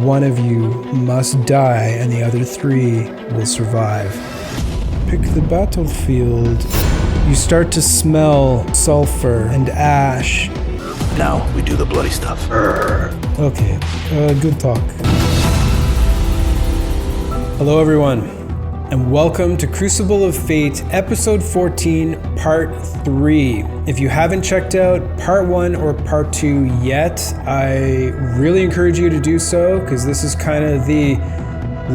one of you must die and the other 3 will survive. Pick the battlefield. You start to smell sulfur and ash. Now we do the bloody stuff. Okay, good talk. Hello everyone, and welcome to Crucible of Fate, episode 14, part 3. If you haven't checked out part 1 or part 2 yet, I really encourage you to do so, because this is kind of the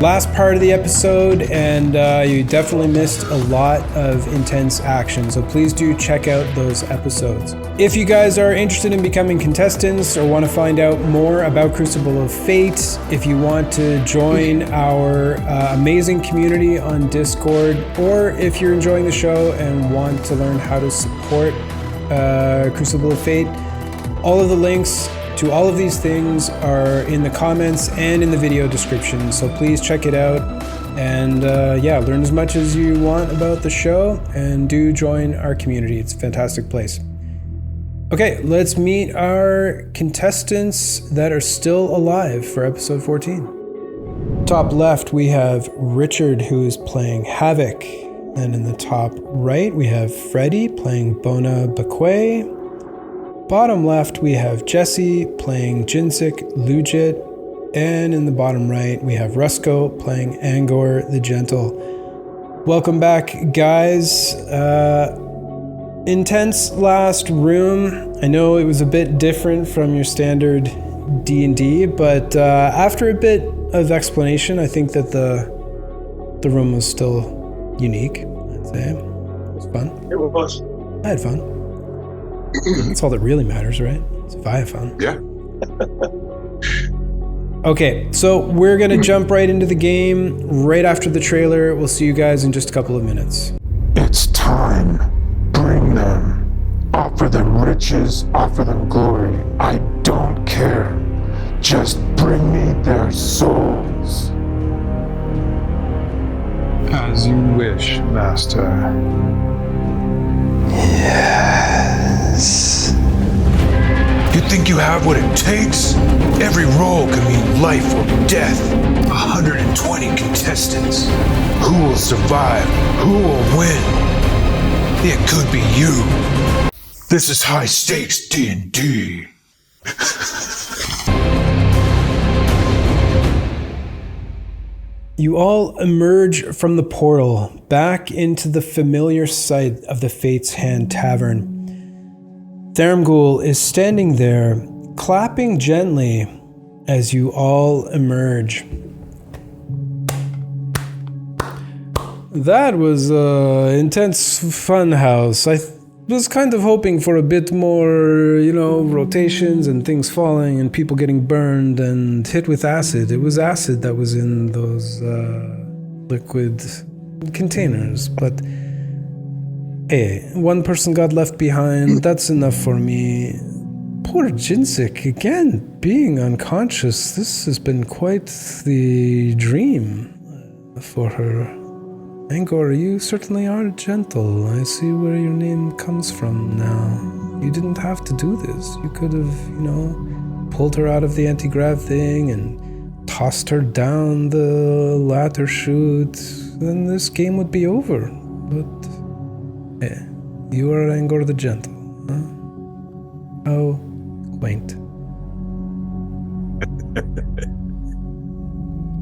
last part of the episode, and you definitely missed a lot of intense action, so please do check out those episodes. If you guys are interested in becoming contestants or want to find out more about Crucible of Fate, if you want to join our amazing community on Discord, or if you're enjoying the show and want to learn how to support Crucible of Fate, all of the links to all of these things are in the comments and in the video description, so please check it out and learn as much as you want about the show, and do join our community. It's a fantastic place. Okay, let's meet our contestants that are still alive for episode 14. Top left we have Richard, who is playing Havoc, and in the top right we have Freddy playing Bona Bakwe. Bottom left, we have Jesse playing Jinsik Lugit, and in the bottom right, we have Rusko playing Angor the Gentle. Welcome back, guys. Intense last room. I know it was a bit different from your standard D&D, but after a bit of explanation, I think that the room was still unique, I'd say. It was fun. It was. I had fun. That's all that really matters, right? So if I have fun. Yeah. Okay, so we're gonna jump right into the game right after the trailer. We'll see you guys in just a couple of minutes. It's time. Bring them. Offer them riches, offer them glory. I don't care. Just bring me their souls. As you wish, Master. Yes. You think you have what it takes? Every roll can mean life or death. 120 contestants. Who will survive? Who will win? It could be you. This is high stakes D&D. You all emerge from the portal back into the familiar sight of the Fate's Hand Tavern. Thermghoul is standing there, clapping gently as you all emerge. That was an intense fun house. I was kind of hoping for a bit more, rotations and things falling and people getting burned and hit with acid. It was acid that was in those liquid containers, but hey, one person got left behind. That's enough for me. Poor Jinsik, again, being unconscious. This has been quite the dream for her. Angor, you certainly are gentle. I see where your name comes from now. You didn't have to do this. You could have, pulled her out of the anti-grav thing and tossed her down the ladder chute. Then this game would be over. But, yeah, you are Angor the Gentle, huh? How quaint.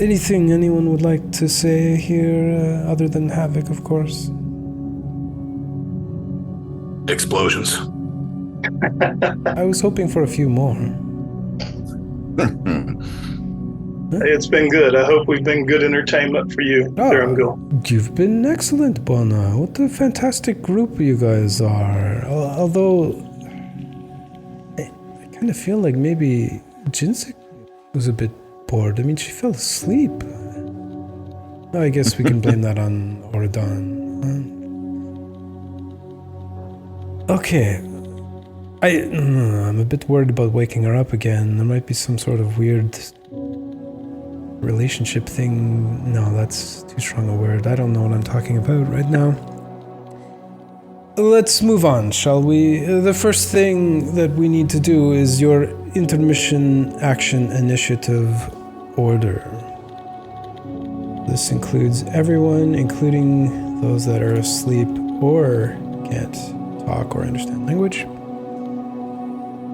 Anything anyone would like to say here, other than Havoc, of course? Explosions. I was hoping for a few more. It's been good. I hope we've been good entertainment for you, Thermghoul. You've been excellent, Bona. What a fantastic group you guys are. Although, I kind of feel like maybe Jinsik was a bit bored. I mean, she fell asleep. I guess we can blame that on Oradon. Okay. I'm a bit worried about waking her up again. There might be some sort of weird relationship thing. No, that's too strong a word. I don't know what I'm talking about right now. Let's move on, shall we? The first thing that we need to do is your intermission action initiative order. This includes everyone, including those that are asleep or can't talk or understand language.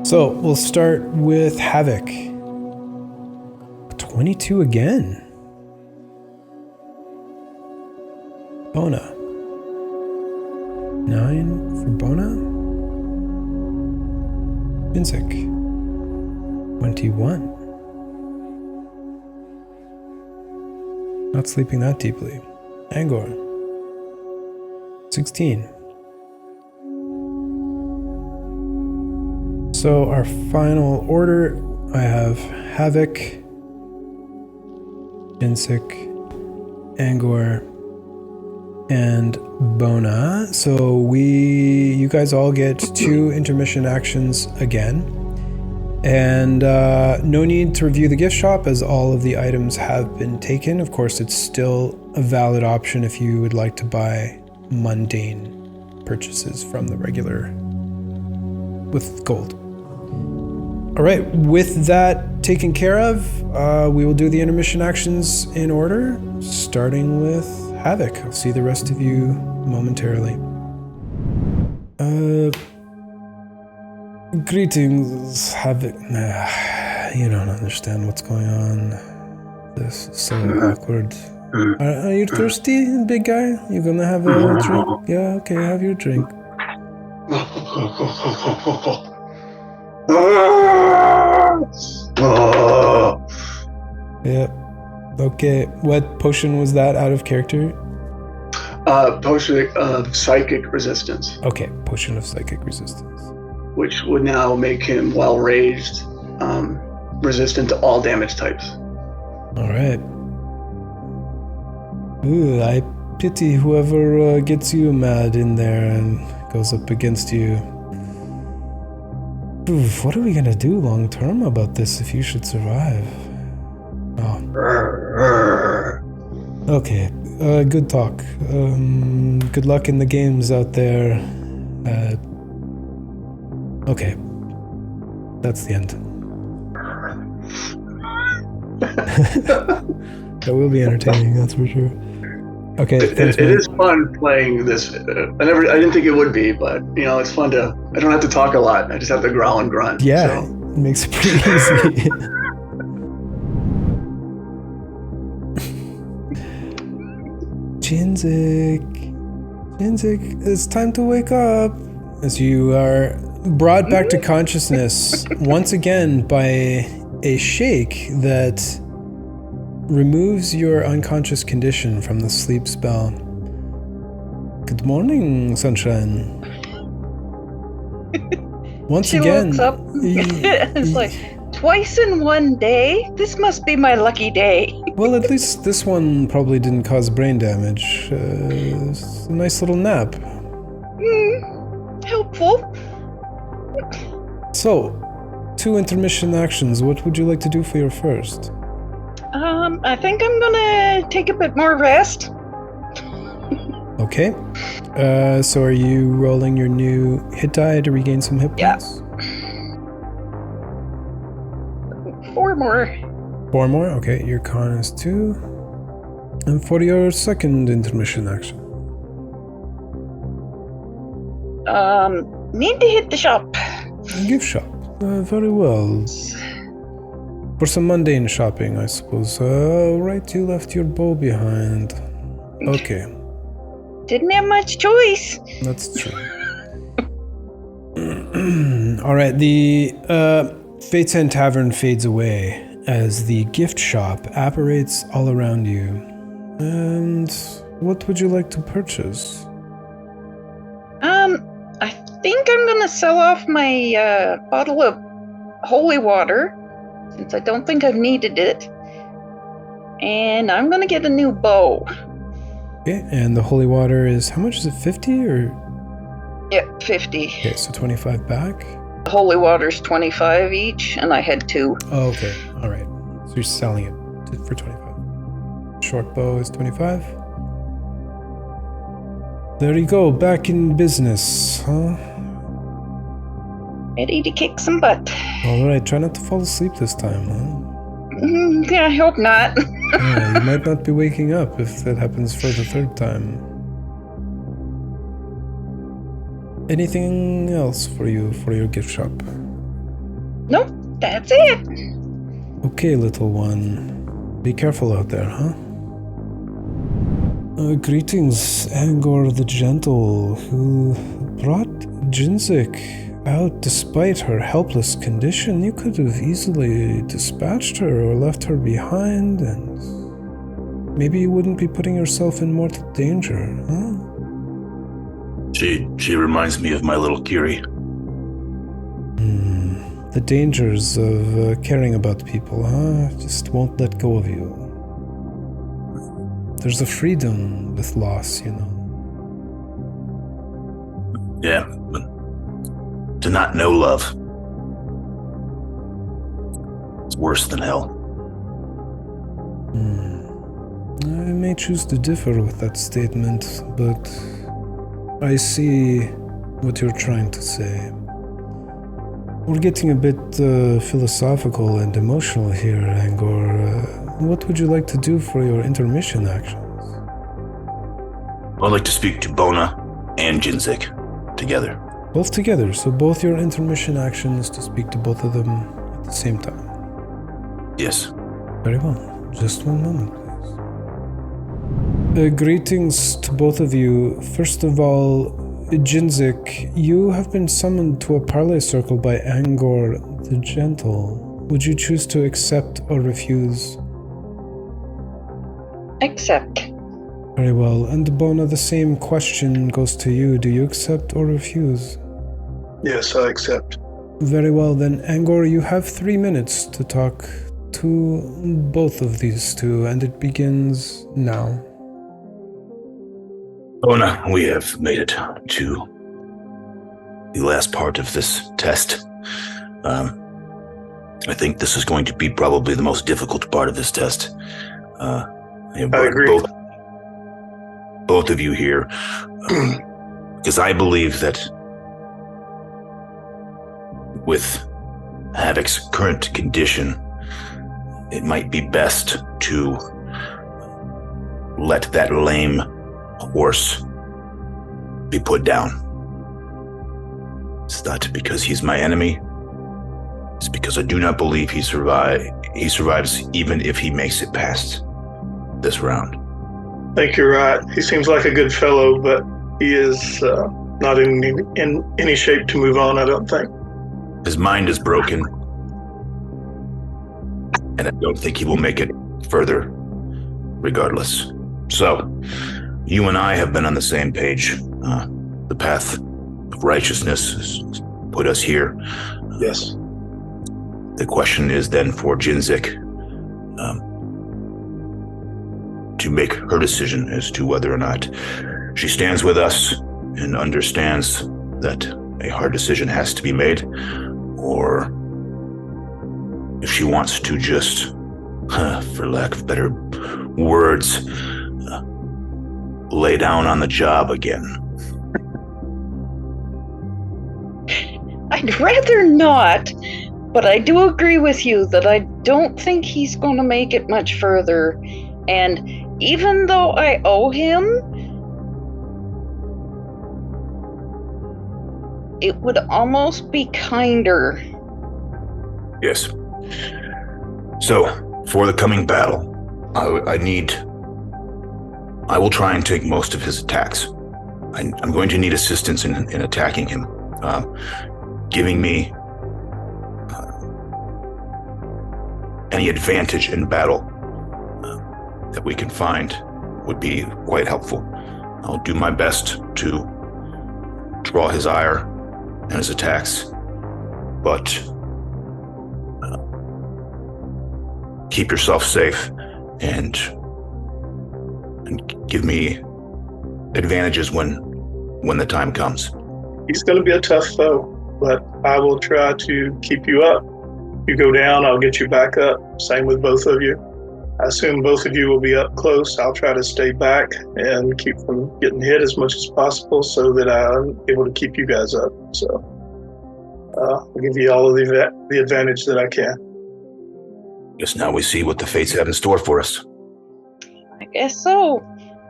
So we'll start with Havoc. 22 again. Bona. 9 for Bona. Minzik. 21. Not sleeping that deeply. Angor. 16. So our final order, I have Havoc, Minzik, Angor, and Bona. So you guys all get 2 intermission actions again. And no need to review the gift shop as all of the items have been taken. Of course, it's still a valid option if you would like to buy mundane purchases from the regular with gold. All right, with that taken care of, we will do the intermission actions in order, starting with Havoc. I'll see the rest of you momentarily. Greetings, Havoc. You don't understand what's going on. This is so awkward. Are you thirsty, big guy? You gonna have a drink? Yeah, okay, have your drink. Yeah. Okay, what potion was that out of character? Potion of psychic resistance. Okay, potion of psychic resistance. Which would now make him, while raised, resistant to all damage types. All right. Ooh, I pity whoever gets you mad in there and goes up against you. Oof, what are we gonna do long term about this if you should survive? Oh. Okay, good talk. Good luck in the games out there. Okay, that's the end. That will be entertaining, that's for sure. Okay, it is fun playing this. I didn't think it would be, but it's fun to. I don't have to talk a lot. I just have to growl and grunt. Yeah, so. It makes it pretty easy. Jinzik, it's time to wake up. As you are brought back to consciousness once again by a shake that removes your unconscious condition from the sleep spell. Good morning, Sunshine. Once she again, wakes up. It's like twice in one day. This must be my lucky day. Well, at least this one probably didn't cause brain damage. It's a nice little nap. Helpful. So, 2 intermission actions. What would you like to do for your first? I think I'm gonna take a bit more rest. Okay. So are you rolling your new hit die to regain some hit points? 4 more. 4 more? Okay, your con is 2. And for your second intermission action? Need to hit the shop. Gift shop. Very well. For some mundane shopping, I suppose. Right, you left your bow behind. Okay. Didn't have much choice. That's true. Alright, the Fate's End Tavern fades away as the gift shop apparates all around you. And what would you like to purchase? I think I'm gonna sell off my bottle of holy water, since I don't think I've needed it. And I'm gonna get a new bow. Okay, and the holy water is, how much is it, 50 or? Yep, 50. Okay, so 25 back. Holy water's 25 each, and I had 2. Oh, okay, alright. So you're selling it for 25. Short bow is 25. There you go, back in business, huh? Ready to kick some butt. Alright, try not to fall asleep this time, huh? I hope not. Yeah, you might not be waking up if that happens for the third time. Anything else for you for your gift shop? Nope, that's it. Okay, little one. Be careful out there, huh? Greetings, Angor the Gentle, who brought Jinzik out despite her helpless condition. You could have easily dispatched her or left her behind, and maybe you wouldn't be putting yourself in mortal danger, huh? She reminds me of my little Kiri. The dangers of caring about people, huh? Just won't let go of you. There's a freedom with loss, you know. Yeah, but to not know love, it's worse than hell. I may choose to differ with that statement, but I see what you're trying to say. We're getting a bit philosophical and emotional here, Angor. What would you like to do for your intermission actions? I'd like to speak to Bona and Jinzik together. Both together, so both your intermission actions to speak to both of them at the same time. Yes. Very well. Just one moment, please. Greetings to both of you. First of all, Jinzik, you have been summoned to a parley circle by Angor the Gentle. Would you choose to accept or refuse? Accept. Very well. And Bona, the same question goes to you. Do you accept or refuse? Yes, I accept. Very well, then, Angor, you have 3 minutes to talk to both of these two, and it begins now. Bona, we have made it to the last part of this test. I think this is going to be probably the most difficult part of this test. I agree. Both of you here, because I believe that with Havoc's current condition, it might be best to let that lame horse be put down. It's not because he's my enemy. It's because I do not believe he survives even if he makes it past this round. I think you're right. He seems like a good fellow, but he is not in any shape to move on, I don't think. His mind is broken, and I don't think he will make it further regardless. So, you and I have been on the same page. The path of righteousness has put us here. Yes. The question is then for Jinzik to make her decision as to whether or not she stands with us and understands that a hard decision has to be made, or if she wants to just, for lack of better words, lay down on the job again. I'd rather not, but I do agree with you that I don't think he's going to make it much further. And even though I owe him, it would almost be kinder. Yes. So, for the coming battle, I will try and take most of his attacks. I'm going to need assistance in attacking him. Giving me any advantage in battle that we can find would be quite helpful. I'll do my best to draw his ire and his attacks, but keep yourself safe and give me advantages when the time comes. He's going to be a tough foe, but I will try to keep you up. You go down, I'll get you back up. Same with both of you. I assume both of you will be up close. I'll try to stay back and keep from getting hit as much as possible so that I'm able to keep you guys up. So I'll give you all of the advantage that I can. Guess now we see what the fates have in store for us. I guess so.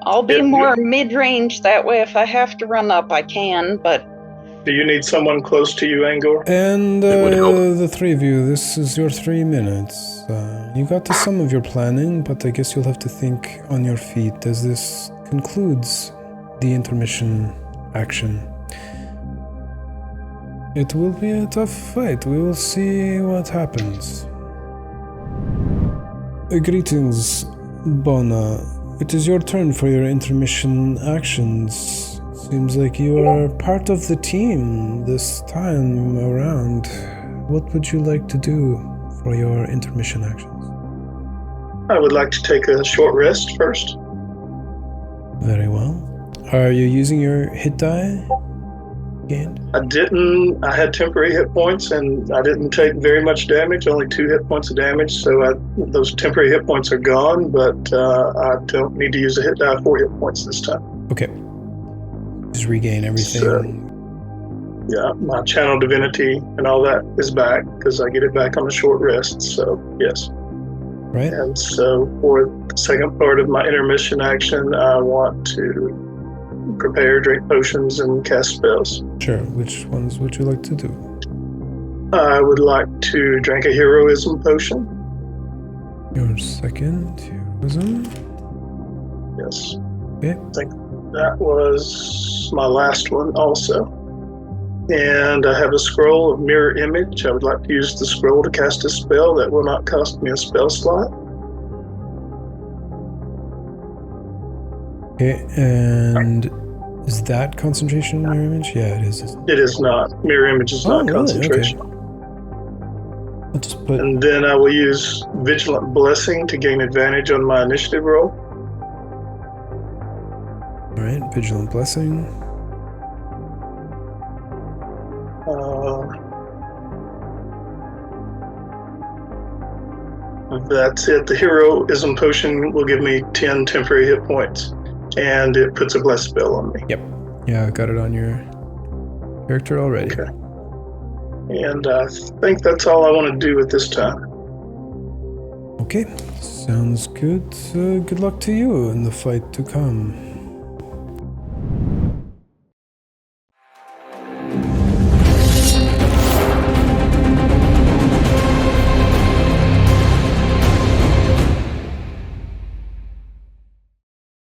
I'll be more mid-range, that way if I have to run up, I can, but... Do you need someone close to you, Angor? And the three of you, this is your 3 minutes. You got to some of your planning, but I guess you'll have to think on your feet as this concludes the intermission action. It will be a tough fight. We will see what happens. Greetings, Bona. It is your turn for your intermission actions. Seems like you are part of the team this time around. What would you like to do for your intermission actions? I would like to take a short rest first. Very well. Are you using your hit die gained? I didn't. I had temporary hit points, and I didn't take very much damage, only 2 hit points of damage, so those temporary hit points are gone, but I don't need to use a hit die 4 hit points this time. Okay. Just regain everything. So, yeah, my channel divinity and all that is back, because I get it back on a short rest, so yes. Right. And so for the second part of my intermission action, I want to prepare, drink potions, and cast spells. Sure. Which ones would you like to do? I would like to drink a heroism potion. Your second heroism? Yes. Okay. I think that was my last one also. And I have a scroll of mirror image. I would like to use the scroll to cast a spell that will not cost me a spell slot. Okay, and is that concentration mirror image? Yeah, it is. It is not. Mirror image is not really? concentration. Okay. I'll just put... And then I will use Vigilant Blessing to gain advantage on my initiative roll. Alright, Vigilant Blessing. That's it. The heroism potion will give me 10 temporary hit points, and it puts a bless spell on me. Yep. Yeah, I got it on your character already. Okay. And I think that's all I want to do at this time. Okay, sounds good. Good luck to you in the fight to come.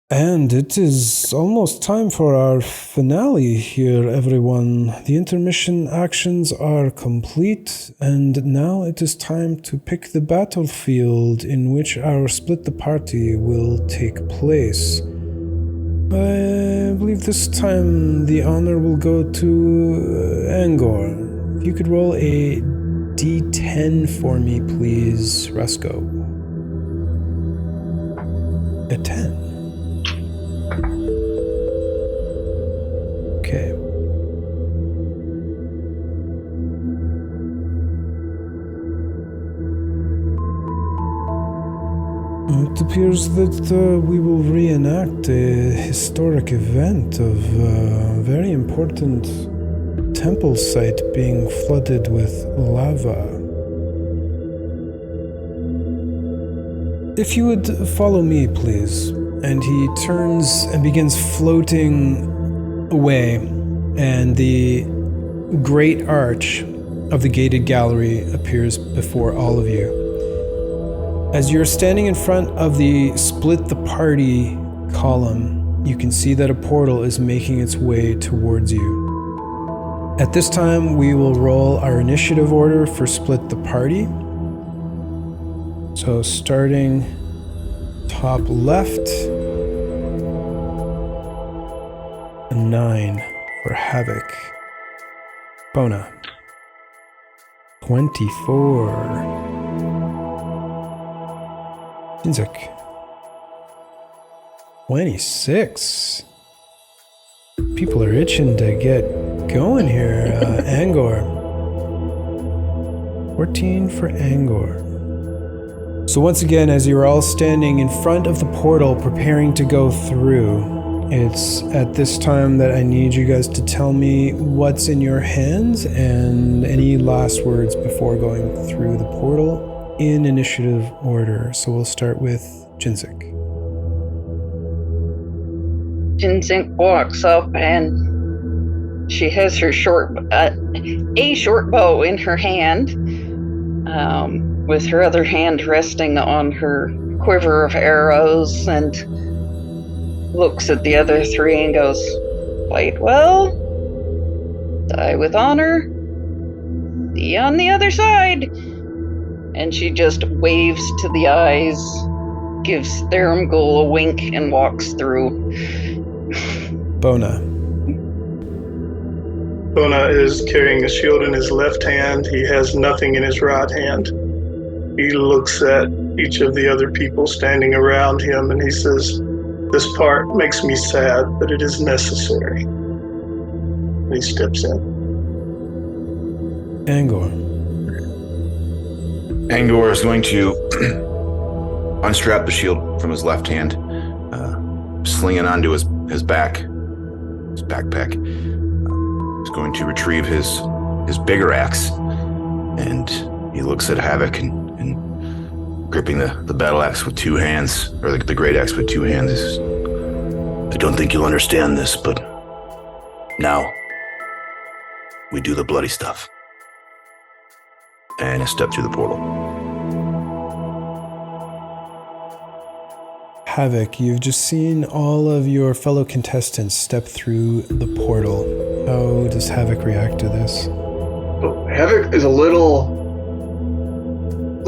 And it is almost time for our finale here, everyone. The intermission actions are complete, and now it is time to pick the battlefield in which our split the party will take place. I believe this time the honor will go to Angor. If you could roll a d10 for me, please, Rusko. A 10. Okay. It appears that we will reenact a historic event of a very important temple site being flooded with lava. If you would follow me, please. And he turns and begins floating away, and the great arch of the gated gallery appears before all of you. As you're standing in front of the split the party column, you can see that a portal is making its way towards you. At this time, we will roll our initiative order for split the party. So starting top left, a 9 for Havoc. Bona. 24. Shinzak. 26. People are itching to get going here. Angor. 14 for Angor. So once again, as you're all standing in front of the portal preparing to go through, it's at this time that I need you guys to tell me what's in your hands and any last words before going through the portal. in initiative order. So we'll start with Jinzik. Jinzik walks up and she has her short bow in her hand, with her other hand resting on her quiver of arrows, and looks at the other three and goes, "Fight well, die with honor, see you on the other side." And she just waves to the eyes, gives Therumgul a wink, and walks through. Bona. Bona is carrying a shield in his left hand. He has nothing in his right hand. He looks at each of the other people standing around him and he says, "This part makes me sad, but it is necessary." And he steps in. Angor. Angor is going to unstrap the shield from his left hand, sling it onto his back, his backpack. He's going to retrieve his bigger axe, and he looks at Havoc and gripping the battle axe with two hands, or the great axe with two hands. He says, "I don't think you'll understand this, but now we do the bloody stuff." And I step through the portal. Havoc, you've just seen all of your fellow contestants step through the portal. How does Havoc react to this? Havoc is a little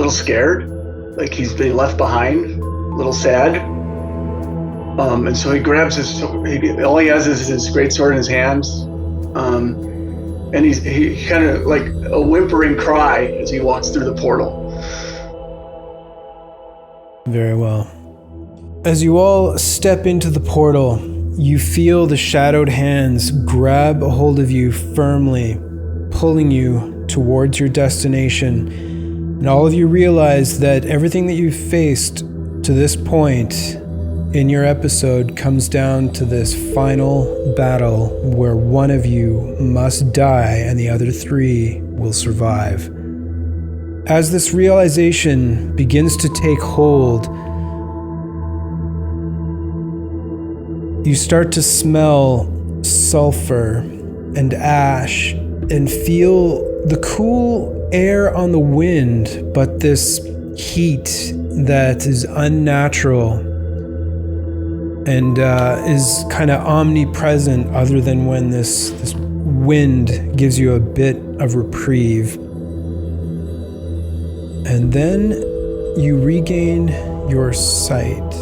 scared, like he's being left behind, a little sad. And so he grabs all he has is his greatsword in his hands. And he kind of like a whimpering cry as he walks through the portal. Very well. As you all step into the portal, you feel the shadowed hands grab a hold of you firmly, pulling you towards your destination. And all of you realize that everything that you've faced to this point in your episode comes down to this final battle where one of you must die and the other three will survive. As this realization begins to take hold, you start to smell sulfur and ash and feel the cool air on the wind, but this heat that is unnatural and is kind of omnipresent, other than when this wind gives you a bit of reprieve. And then you regain your sight.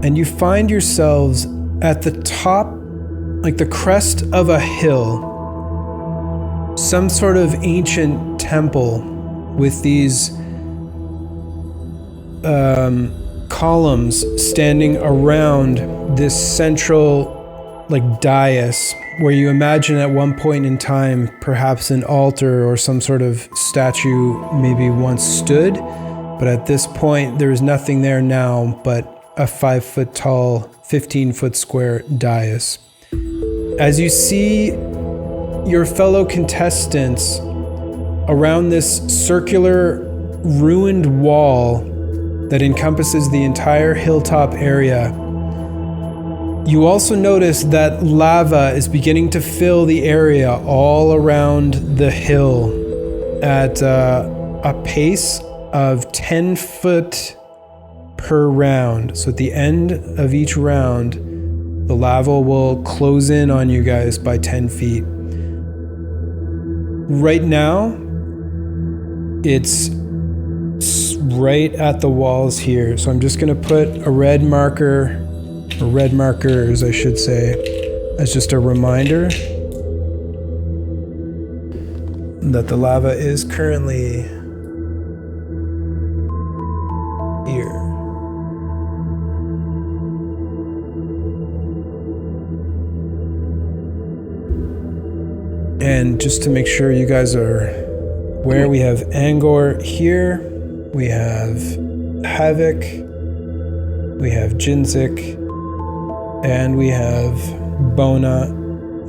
And you find yourselves at the top, like the crest of a hill, some sort of ancient temple with these columns standing around this central dais, where you imagine at one point in time perhaps an altar or some sort of statue maybe once stood, but at this point there is nothing there now but a 5 foot tall, 15 foot square dais. As you see your fellow contestants around this circular ruined wall that encompasses the entire hilltop area, you also notice that lava is beginning to fill the area all around the hill at a pace of 10 foot per round. So at the end of each round, the lava will close in on you guys by 10 feet. Right now, it's right at the walls here. So I'm just going to put a red marker, or red markers, I should say, as just a reminder that the lava is currently here. And just to make sure you guys are aware, we have Angor here, we have Havoc, we have Jinzik, and we have Bona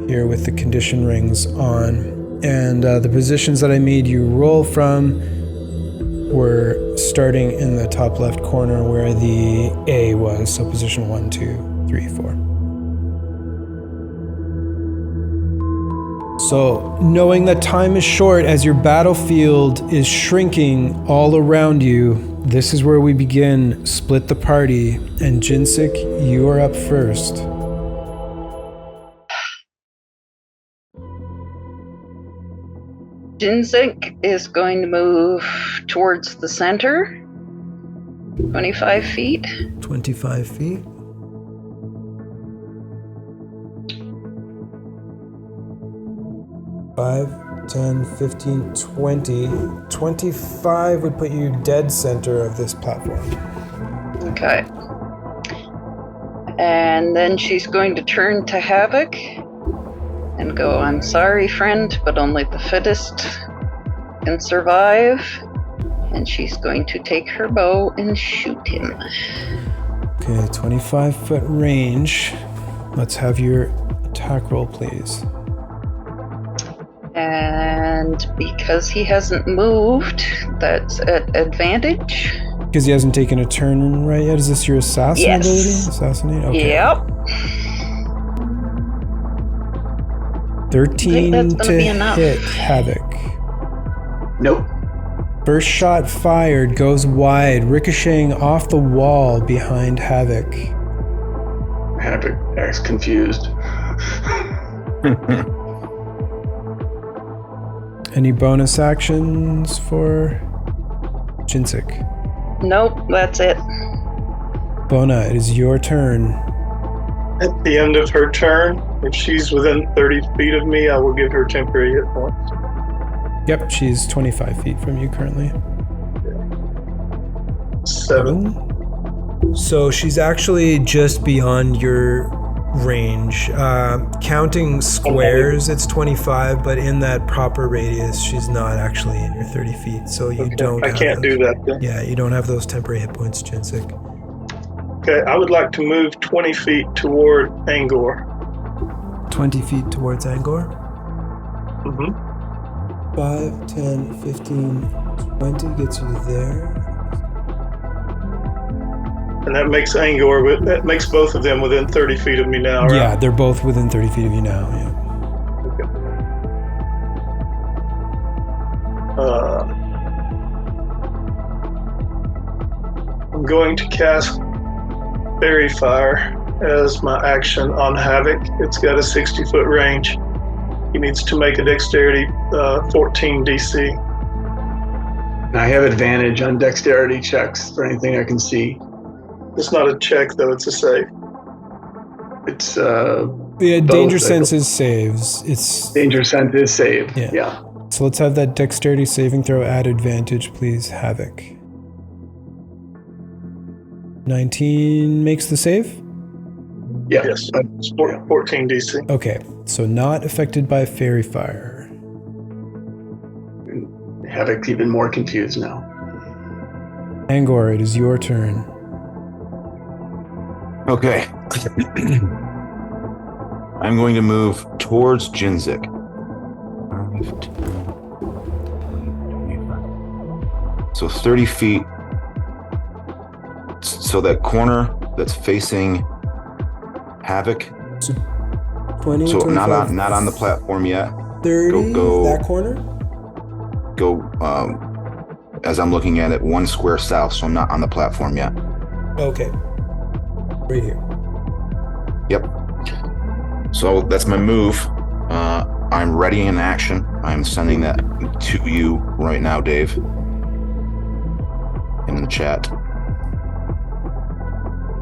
here with the condition rings on. And the positions that I made you roll from we're starting in the top left corner where the A was, so position 1, 2, 3, 4. So, knowing that time is short as your battlefield is shrinking all around you, this is where we begin. Split the party, and Jinsik, you are up first. Jinsik is going to move towards the center, 25 feet. 25 feet. 5, 10, 15, 20. 25 would put you dead center of this platform. Okay. And then she's going to turn to Havoc and go, I'm sorry, friend, but only the fittest can survive. And she's going to take her bow and shoot him. Okay, 25-foot range. Let's have your attack roll, please. And because he hasn't moved, that's at advantage. Because he hasn't taken a turn right yet? Is this your assassin ability? Assassinate? Okay. Yep. 13 to hit Havoc. Nope. First shot fired goes wide, ricocheting off the wall behind Havoc. Havoc acts confused. Any bonus actions for Jinsik? Nope, that's it. Bona, it is your turn. At the end of her turn, if she's within 30 feet of me, I will give her temporary hit points. Yep, she's 25 feet from you currently. 7. So she's actually just beyond your range. Counting squares, it's 25, but in that proper radius, she's not actually in your 30 feet. So you don't. I can't do that then. Yeah, you don't have those temporary hit points, Jinsik. Okay, I would like to move 20 feet toward Angor. 20 feet towards Angor. Mm-hmm. 5, 10, 15, 20 gets you there. And that makes Angor, that makes both of them within 30 feet of me now, right? Yeah, they're both within 30 feet of you now, yeah. Okay. I'm going to cast Fairy Fire as my action on Havoc. It's got a 60-foot range. He needs to make a dexterity 14 DC. And I have advantage on dexterity checks for anything I can see. It's not a check, though. It's a save. It's yeah, danger sense is saves. It's danger sense is saved. Yeah. So let's have that dexterity saving throw at advantage, please, Havoc. 19 makes the save? Yeah. Yes. It's 14 DC. Okay, so not affected by Fairy Fire. Havoc's even more confused now. Angor, it is your turn. Okay. I'm going to move towards Jinsik. 25. So 30 feet. So that corner that's facing Havoc. So 20, so 25, not on the platform yet. 30, go that corner? Go, as I'm looking at it, one square south, so I'm not on the platform yet. Okay. Right here. Yep. So that's my move. I'm ready in action. I'm sending that to you right now, Dave, in the chat.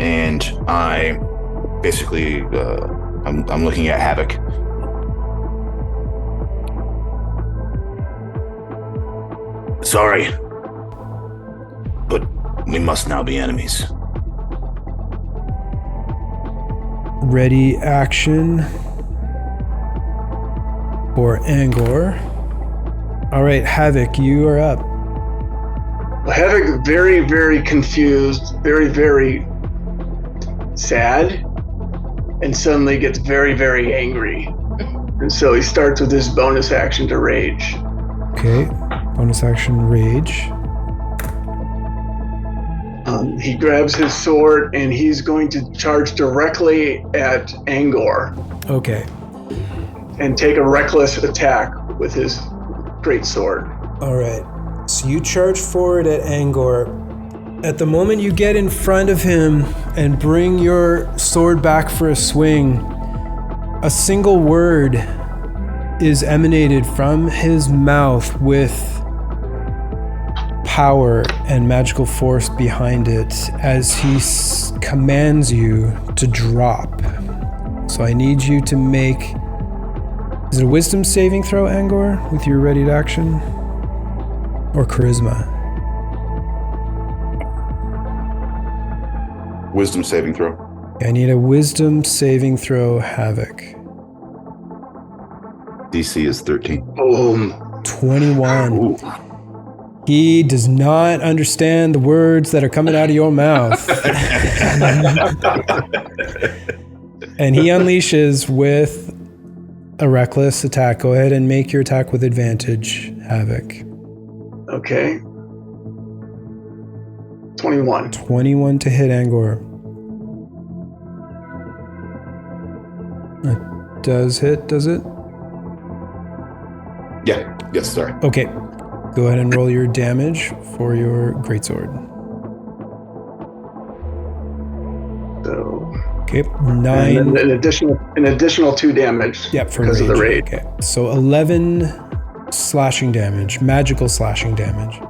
And I basically, I'm looking at Havoc. Sorry, but we must now be enemies. Ready action for Angor. All right, Havoc, you are up. Havoc, very, very confused, very, very sad, and suddenly gets very, very angry. And so he starts with his bonus action to rage. Okay, bonus action rage. He grabs his sword and he's going to charge directly at Angor. Okay. And take a reckless attack with his great sword. All right. So you charge forward at Angor. At the moment you get in front of him and bring your sword back for a swing, a single word is emanated from his mouth with power and magical force behind it as he commands you to drop. So I need you to make... Is it a wisdom saving throw, Angor, with your readied action? Or charisma? Wisdom saving throw. I need a wisdom saving throw, Havoc. DC is 13. Boom. 21. Ooh. He does not understand the words that are coming out of your mouth. And he unleashes with a reckless attack. Go ahead and make your attack with advantage, Havoc. Okay. 21. 21 to hit Angor. It does hit, does it? Yeah. Yes, sorry. Okay. Go ahead and roll your damage for your greatsword. So. Okay, 9. And then an additional 2 damage. Yep, for because rage. of the rage. Okay, so 11 slashing damage, magical slashing damage.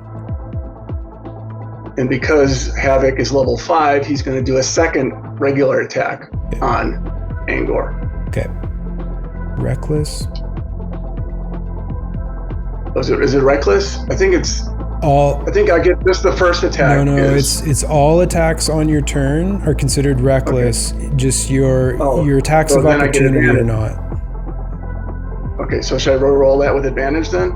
And because Havoc is level 5, he's going to do a second regular attack on Angor. Okay. Reckless. Is it reckless? I think it's all. I think I get just the first attack. No, it's all attacks on your turn are considered reckless. Okay. Just your attacks of opportunity are not. Okay, so should I roll that with advantage then?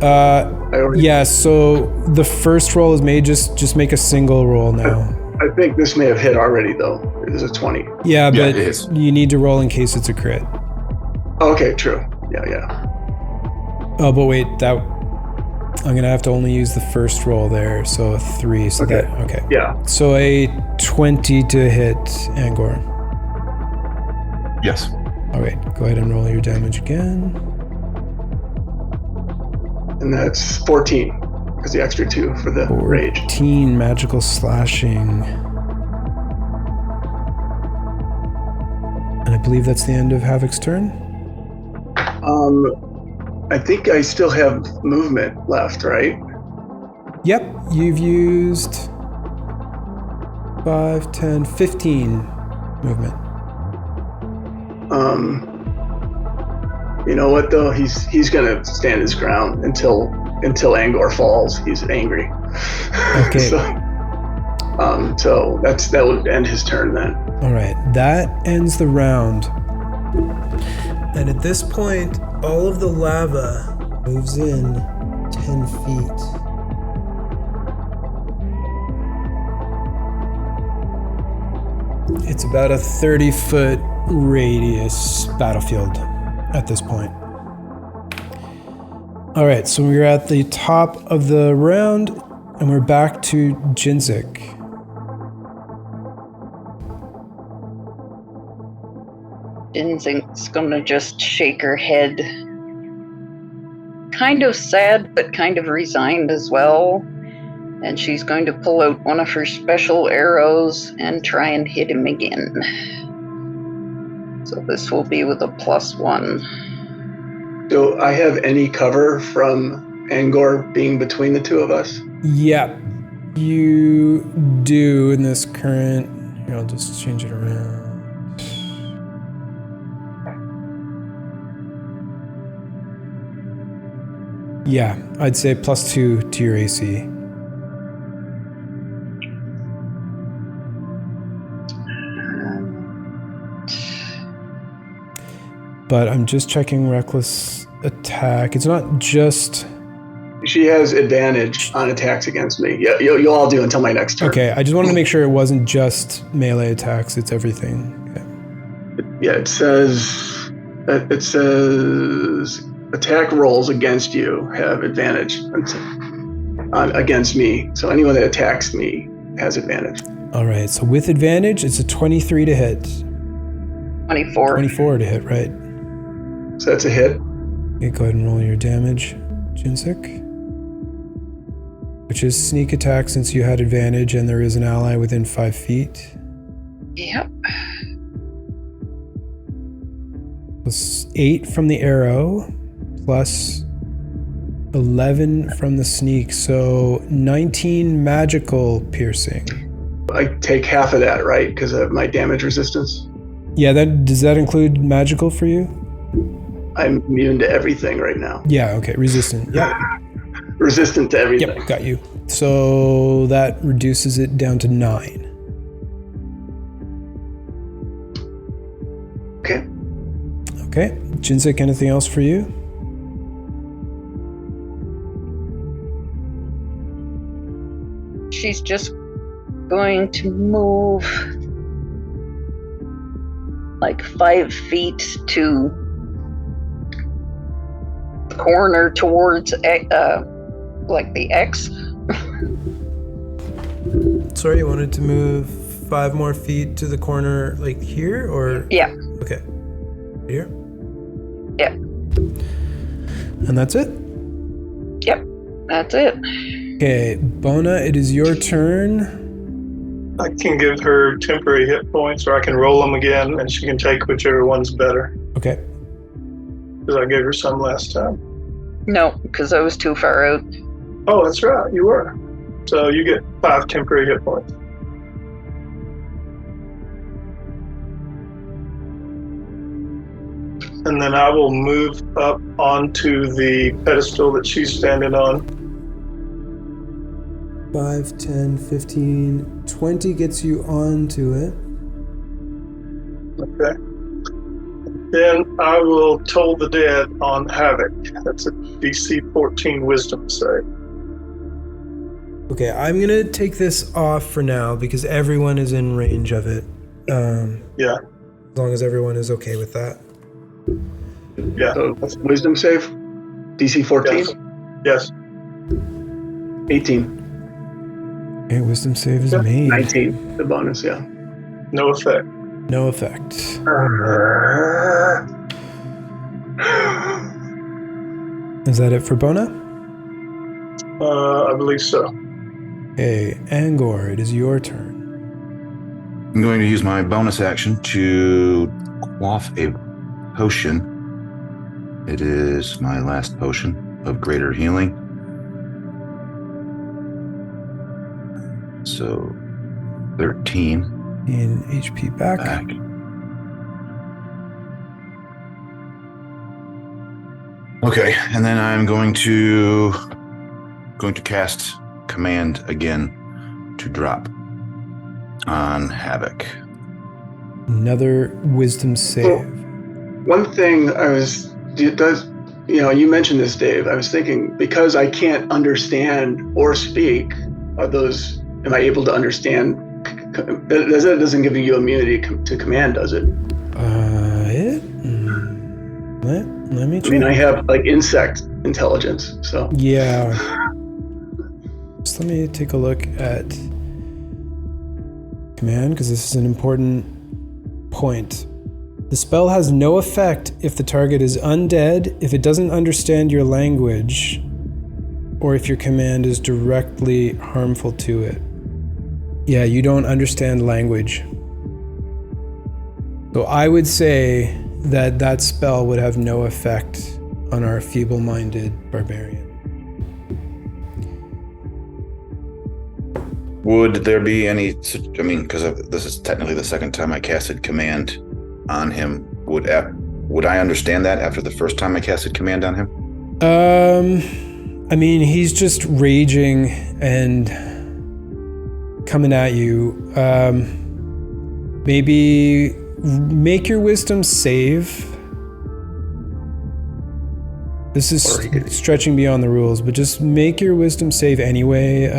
Yeah. So the first roll is made. Just make a single roll now. I think this may have hit already though. It is a 20. Yeah, but it is. You need to roll in case it's a crit. Okay, true. Yeah. Oh, but wait, I'm gonna have to only use the first roll there, so a 3. So okay. Okay. Yeah. So a 20 to hit Angor. Yes. All right, go ahead and roll your damage again. And that's 14, because the extra 2 for the rage. 14 magical slashing. And I believe that's the end of Havoc's turn. I think I still have movement left, right? Yep, you've used 5, 10, 15 movement. You know what though? He's gonna stand his ground until Angor falls. He's angry. Okay. So that would end his turn then. All right, that ends the round. And at this point, all of the lava moves in 10 feet. It's about a 30-foot radius battlefield at this point. All right, so we're at the top of the round, and we're back to Jinzik. Jinzik's gonna just shake her head. Kind of sad, but kind of resigned as well. And she's going to pull out one of her special arrows and try and hit him again. So this will be with a +1. Do I have any cover from Angor being between the two of us? Yep, you do in this current... Here, I'll just change it around. Yeah, I'd say +2 to your AC. But I'm just checking reckless attack. It's not just... She has advantage on attacks against me. Yeah, you'll all do until my next turn. Okay, I just wanted to make sure it wasn't just melee attacks. It's everything. Okay. Yeah, it says attack rolls against you have advantage against me. So anyone that attacks me has advantage. All right, so with advantage, it's a 23 to hit. 24. 24 to hit, right? So that's a hit. Okay, go ahead and roll your damage, Jinsik. Which is sneak attack since you had advantage and there is an ally within 5 feet. Yep. Plus 8 from the arrow, plus 11 from the sneak, so 19 magical piercing. I take half of that, right? Because of my damage resistance. Yeah, does that include magical for you? I'm immune to everything right now. Yeah, okay, resistant. Yep. Resistant to everything. Yep, got you. So that reduces it down to 9. Okay. Okay, Jinsik, anything else for you? She's just going to move like 5 feet to the corner towards like the X. Sorry, you wanted to move 5 more feet to the corner, like here, or? Yeah. Okay. Here? Yeah. And that's it? Yep. That's it. Okay, Bona, it is your turn. I can give her temporary hit points, or I can roll them again, and she can take whichever one's better. Okay. Because I gave her some last time. No, because I was too far out. Oh, that's right, you were. So you get 5 temporary hit points. And then I will move up onto the pedestal that she's standing on. 5, 10, 15, 20 gets you onto it. Okay. Then I will Toll the Dead on Havoc. That's a DC 14 Wisdom save. Okay, I'm gonna take this off for now because everyone is in range of it. Yeah. As long as everyone is okay with that. Yeah. So wisdom save, DC 14, Yes. 18, Okay, wisdom save is Yeah. made. 19, the bonus, yeah. No effect. No effect. Is that it for Bona? I believe so. Okay, Angor, it is your turn. I'm going to use my bonus action to quaff a potion. It is my last potion of greater healing. So 13 In HP back. Okay, and then I'm going to cast command again to drop on Havoc. Another wisdom save. One thing you mentioned this, Dave. I was thinking, because I can't understand or speak, am I able to understand? That doesn't give you immunity to command, does it? Let me check. I mean, I have like insect intelligence, so. Yeah. Just let me take a look at command, because this is an important point. The spell has no effect if the target is undead, if it doesn't understand your language, or if your command is directly harmful to it. Yeah, you don't understand language. So I would say that spell would have no effect on our feeble-minded barbarian. Would there be any, because this is technically the second time I casted command on him, would I understand that after the first time I casted command on him? He's just raging and coming at you. Maybe make your wisdom save. This is stretching beyond the rules, but just make your wisdom save anyway,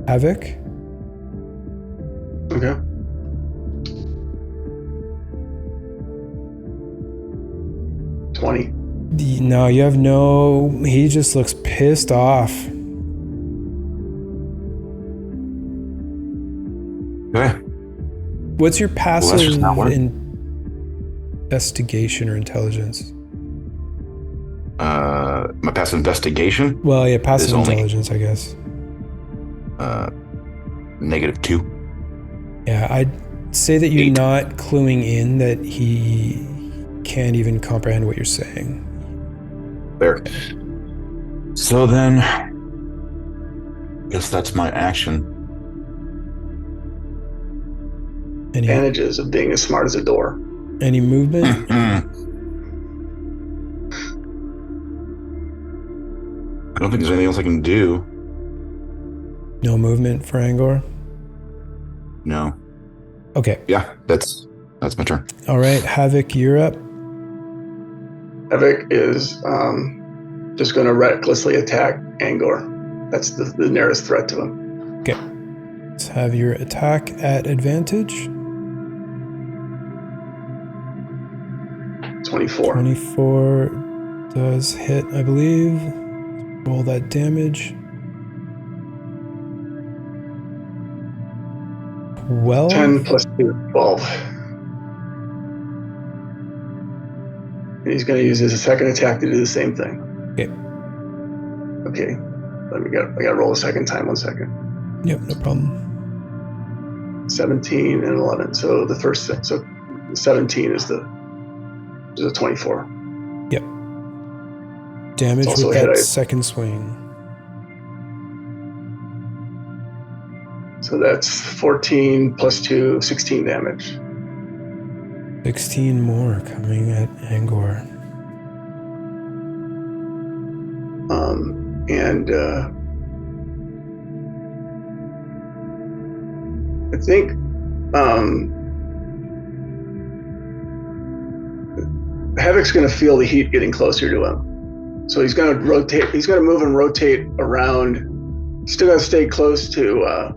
Havoc. Okay. No, you have no... He just looks pissed off. Okay. What's your passive just not work. investigation or intelligence? My passive investigation? Well, yeah, passive Is only- intelligence, I guess. -2. Yeah, I'd say that you're 8. not cluing in that he can't even comprehend what you're saying. There. So then, guess that's my action. Any Advantages of being as smart as a door. any movement? I don't think there's anything else I can do. No movement for Angor? No. Okay. Yeah, that's my turn. All right, Havoc, you're up. Havoc is just going to recklessly attack Angor. That's the nearest threat to him. Okay. Let's have your attack at advantage. 24. 24 does hit, I believe. Roll that damage. 12. 10 plus 2, 12. And he's going to use his second attack to do the same thing. Okay. Okay. I got to roll a second time. 1 second. Yep, no problem. 17 and 11. So the first, so 17 is a 24. Yep. Damage It's also with a that hit. second swing. So that's 14 plus 2, 16 damage. 16 more coming at Angor. And I think Havoc's going to feel the heat getting closer to him. So he's going to rotate. He's going to move and rotate around. He's still going to stay close to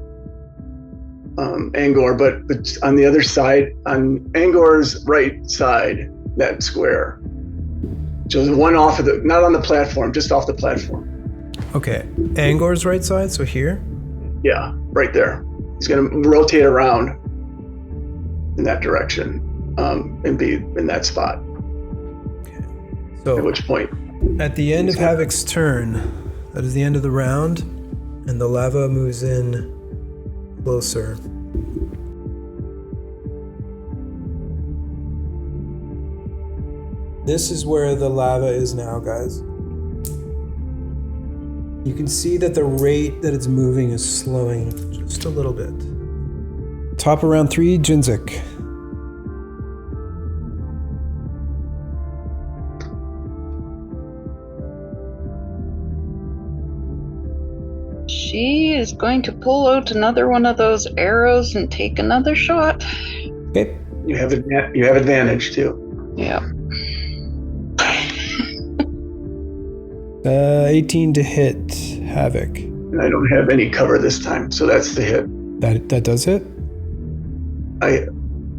Angor, but on the other side, on Angor's right side, that square. So there's one off of the, not on the platform, just off the platform. Okay. Angor's right side, so here? Yeah, right there. He's going to rotate around in that direction and be in that spot. Okay. So At which point, at the end of Havoc's turn, that is the end of the round, and the lava moves in closer. This is where the lava is now, guys. You can see that the rate that it's moving is slowing just a little bit. Top of round 3, Jinzik. She is going to pull out another one of those arrows and take another shot. Okay. you have advantage too. Yeah. 18 to hit Havoc. And I don't have any cover this time, so that's the hit. That does hit? I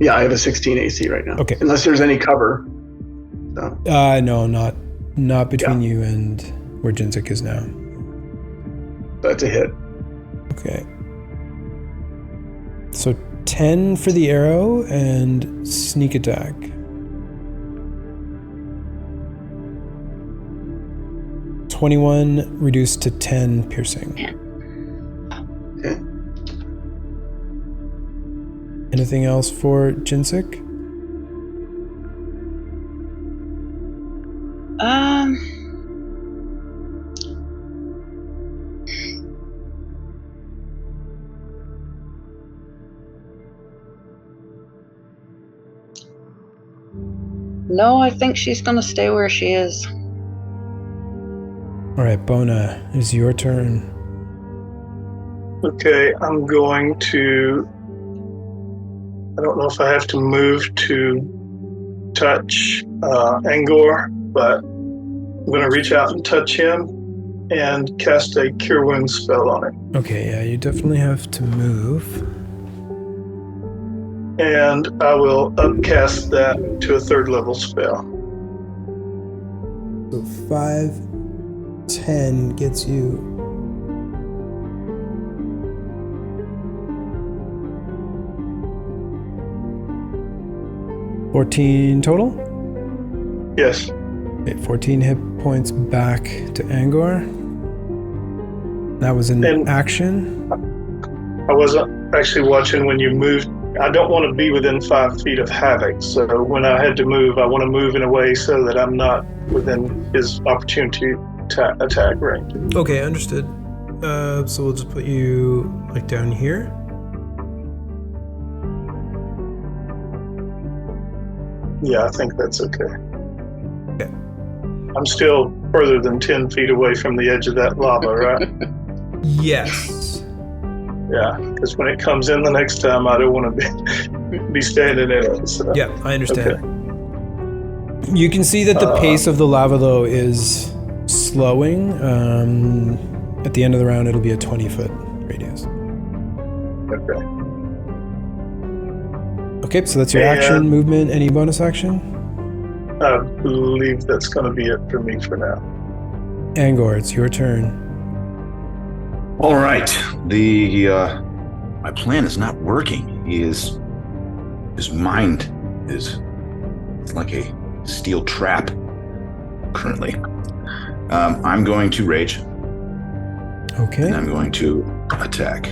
have a 16 AC right now. Okay. Unless there's any cover. So. No, not between you and where Jinzik is now. That's a hit. Okay. So 10 for the arrow and sneak attack. $21 reduced to 10 piercing. Okay. Anything else for Jinzik? No, I think she's gonna stay where she is. All right, Bona, it is your turn. Okay, I'm going to. I don't know if I have to move to touch Angor, but I'm going to reach out and touch him and cast a Cure Wounds spell on him. Okay, yeah, you definitely have to move. And I will upcast that to a 3rd level spell. So 5, 10 gets you 14 total? Yes. Okay, 14 hit points back to Angor. That was an And- action. I wasn't actually watching when you moved. I don't want to be within 5 feet of Havoc, so when I had to move, I want to move in a way so that I'm not within his opportunity attack range. Okay, understood. So we'll just put you like down here. Yeah, I think that's okay. Okay. I'm still further than 10 feet away from the edge of that lava, right? Yes. Yeah, because when it comes in the next time, I don't want to be standing in it. So. Yeah, I understand. Okay. You can see that the pace of the lava, though, is slowing. At the end of the round, it'll be a 20-foot radius. Okay. Okay, so that's your action, movement, any bonus action? I believe that's going to be it for me for now. Angor, it's your turn. All right. My plan is not working. His mind is like a steel trap currently. I'm going to rage. Okay. And I'm going to attack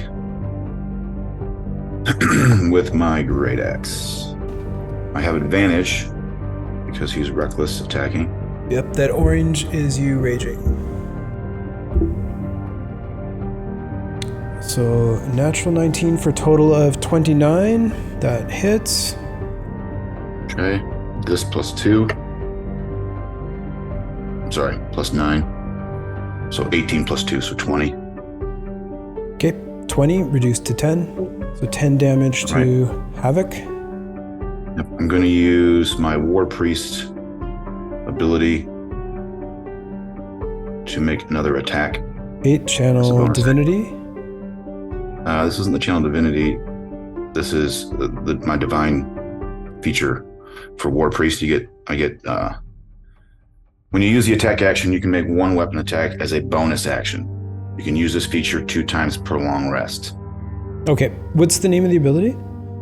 with my great axe. I have advantage because he's reckless attacking. Yep, that orange is you raging. So natural 19 for a total of 29. That hits. Okay. This plus 2. I'm sorry, plus 9. So 18 plus 2, so 20. Okay, 20 reduced to 10. So 10 damage to Havoc. Yep. I'm going to use my War Priest ability to make another attack. 8 channel divinity. This isn't the channel divinity. This is my divine feature for War Priest. When you use the attack action, you can make one weapon attack as a bonus action. You can use this feature 2 times per long rest. Okay, what's the name of the ability?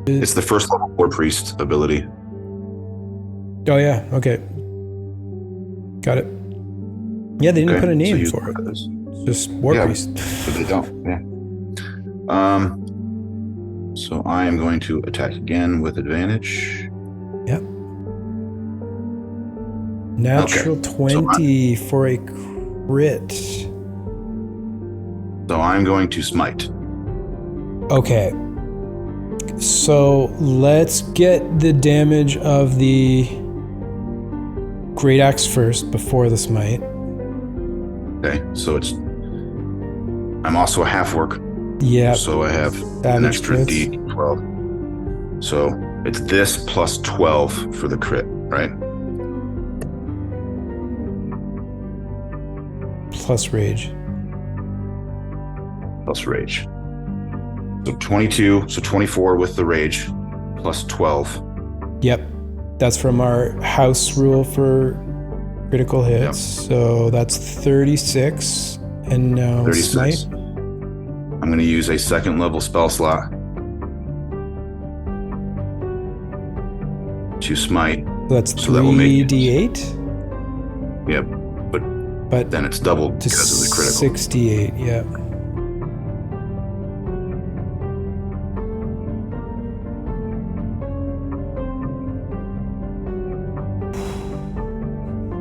It's the first level War Priest ability. Oh yeah, okay. Got it. Yeah, they didn't put a name for it. It's just War Priest. But they don't, yeah. So I am going to attack again with advantage. Yep. Natural 20 for a crit. So I'm going to smite. Okay. So let's get the damage of the Great Axe first before the smite. Okay, so I'm also a half orc. Yeah. So I have an extra D12. So it's this plus 12 for the crit, right? Plus rage. Plus rage. So 22, so 24 with the rage, plus 12. Yep. That's from our house rule for critical hits. Yep. So that's 36. And now 36. Smite. I'm going to use a second level spell slot to smite. So that's 3d8? Yep. But then it's doubled because of the critical. 68, yeah.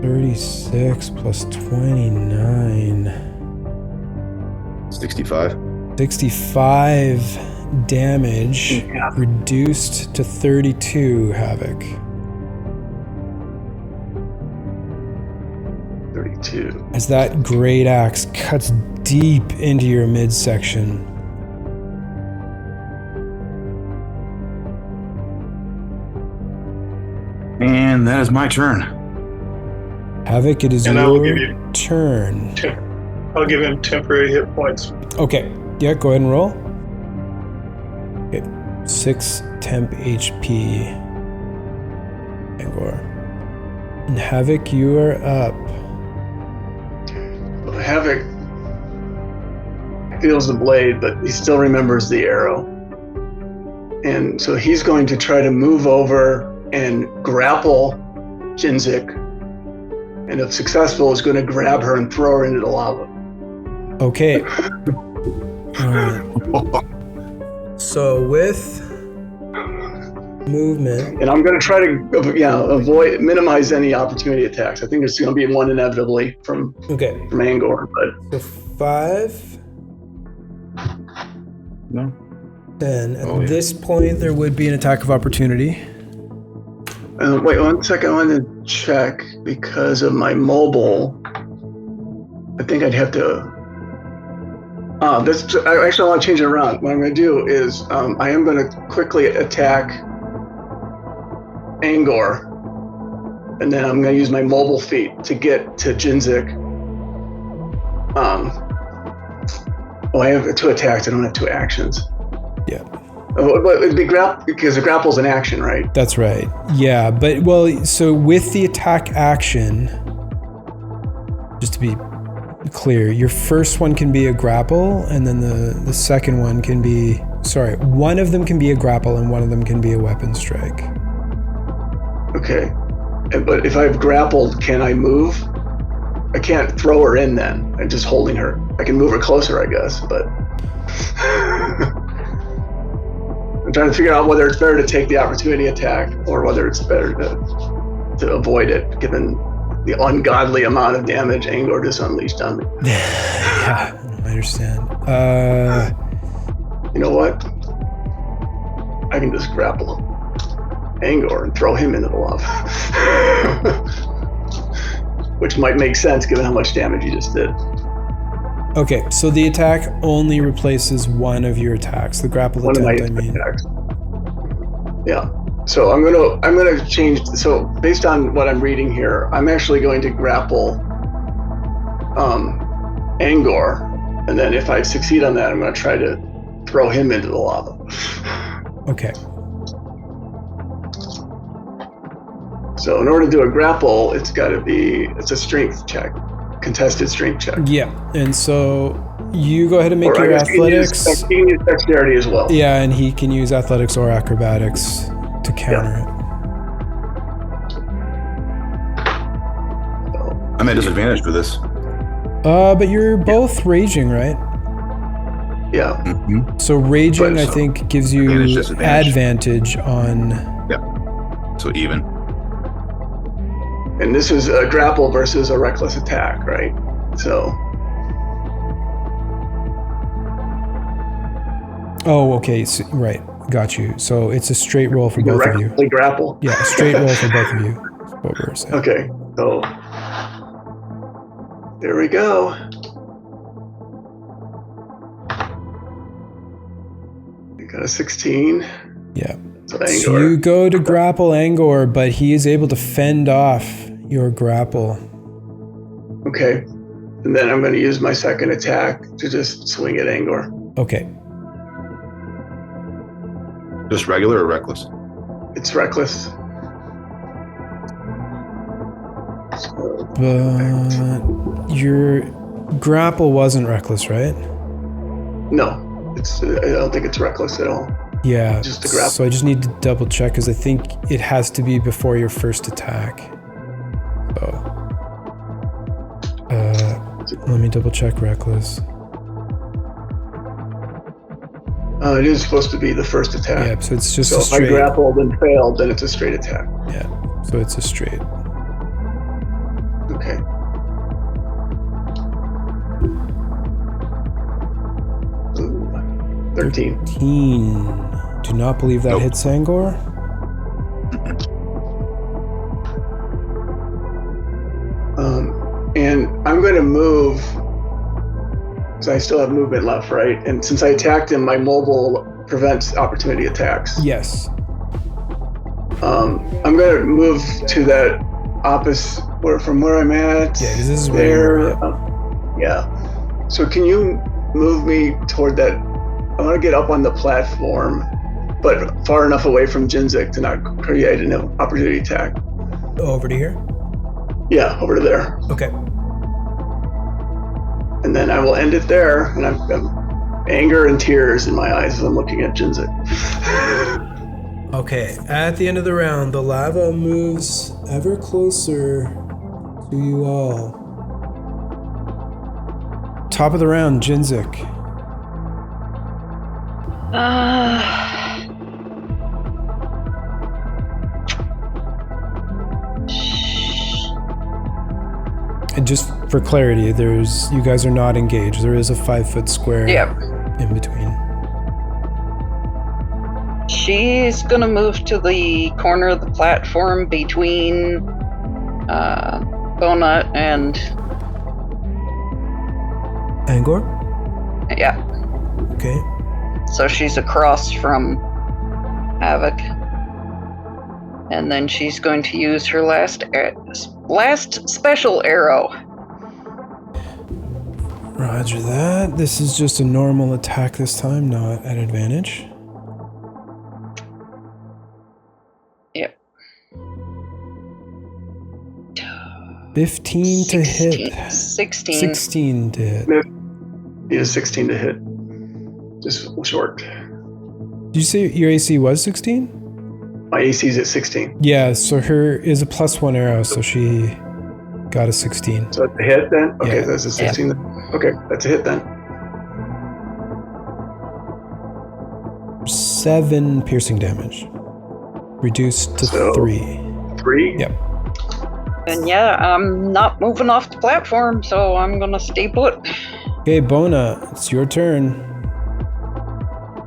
$36 plus 29. 65. 65 damage, reduced to 32 Havoc. 32. As that great axe cuts deep into your midsection. And that is my turn. Havoc, it is your turn. I'll give him temporary hit points. Okay. Yeah, go ahead and roll. Okay. 6 temp HP. Angor. And Havoc, you are up. Havoc feels the blade, but he still remembers the arrow. And so he's going to try to move over and grapple Jinzik, and if successful, is going to grab her and throw her into the lava. Okay. So with movement, and I'm going to try to minimize any opportunity attacks. I think there's going to be one inevitably from Angor, but so 5. No. 10. At this point, there would be an attack of opportunity. Wait 1 second. I want to check because of my mobile. I think I'd have to. I actually want to change it around. What I'm going to do is I am going to quickly attack Angor, and then I'm going to use my mobile feat to get to Jinzik. I have 2 attacks. I don't have 2 actions. Yeah. But it'd be because the grapple's an action, right? That's right. Yeah, but so with the attack action, just to be clear, your first one can be a grapple, and then the second one can be, one of them can be a grapple and one of them can be a weapon strike. Okay. But if I've grappled, can I move? I can't throw her in then. I'm just holding her. I can move her closer, I guess, but I'm trying to figure out whether it's better to take the opportunity attack or whether it's better to avoid it, given the ungodly amount of damage Angor just unleashed on me. Yeah, I understand. You know what? I can just grapple Angor and throw him into the lava. Which might make sense given how much damage you just did. Okay, so the attack only replaces one of your attacks. The grapple attempt, I mean. Attacks. Yeah. So I'm gonna change. So based on what I'm reading here, I'm actually going to grapple Angor, and then if I succeed on that, I'm going to try to throw him into the lava. Okay. So in order to do a grapple, it's a strength check, contested strength check. Yeah, and so you go ahead and make your athletics. He can use dexterity as well. Yeah, and he can use athletics or acrobatics to counter it. I'm at disadvantage for this. But you're both raging, right? Yeah. Mm-hmm. So raging, I think, gives you advantage on. Yeah. So even. And this is a grapple versus a reckless attack, right? So. Oh, okay. So, right. Got you. So it's a straight roll for both of you. Grapple. Yeah, a straight roll for both of you. That's what we're saying. Okay. So. There we go. You got a 16. Yeah. So you go to grapple Angor, but he is able to fend off your grapple. Okay. And then I'm going to use my second attack to just swing at Angor. Okay. Just regular or reckless? It's reckless. But your grapple wasn't reckless, right? No. I don't think it's reckless at all. Yeah, just the grapple. So I just need to double check because I think it has to be before your first attack. So, let me double check reckless. It is supposed to be the first attack. Yeah, so it's just so a straight. if I grappled and failed, then it's a straight attack. Yeah, so it's a straight. Okay. Ooh, 13. Do not believe that hits Angor. And I'm going to move, because I still have movement left, right? And since I attacked him, my mobile prevents opportunity attacks. Yes. I'm going to move to that opposite, from where I'm at. Yeah, because this is where you're yeah. So can you move me toward that? I want to get up on the platform, but far enough away from Jinzik to not create an opportunity attack. Over to here? Yeah, over to there. Okay. And then I will end it there, and I'm anger and tears in my eyes as I'm looking at Jinzik. Okay, at the end of the round, the lava moves ever closer to you all. Top of the round, Jinzik. And just for clarity, you guys are not engaged. There is a 5-foot square in between. She's gonna move to the corner of the platform between Bona and Angor? Yeah. Okay. So she's across from Havoc. And then she's going to use her last special arrow. Roger that. This is just a normal attack this time, not at advantage. Yep. 15 to hit. 16. 16 to hit. Yeah, 16 to hit. Just short. Did you say your AC was 16? My AC's at 16. Yeah, so her is a +1 arrow, so she got a 16. So that's a hit then? Okay, Yeah. that's a 16 then. Okay, that's a hit then. 7 piercing damage. Reduced to 3. 3? Yep. And yeah, I'm not moving off the platform, so I'm gonna stay put. Okay, Bona, it's your turn.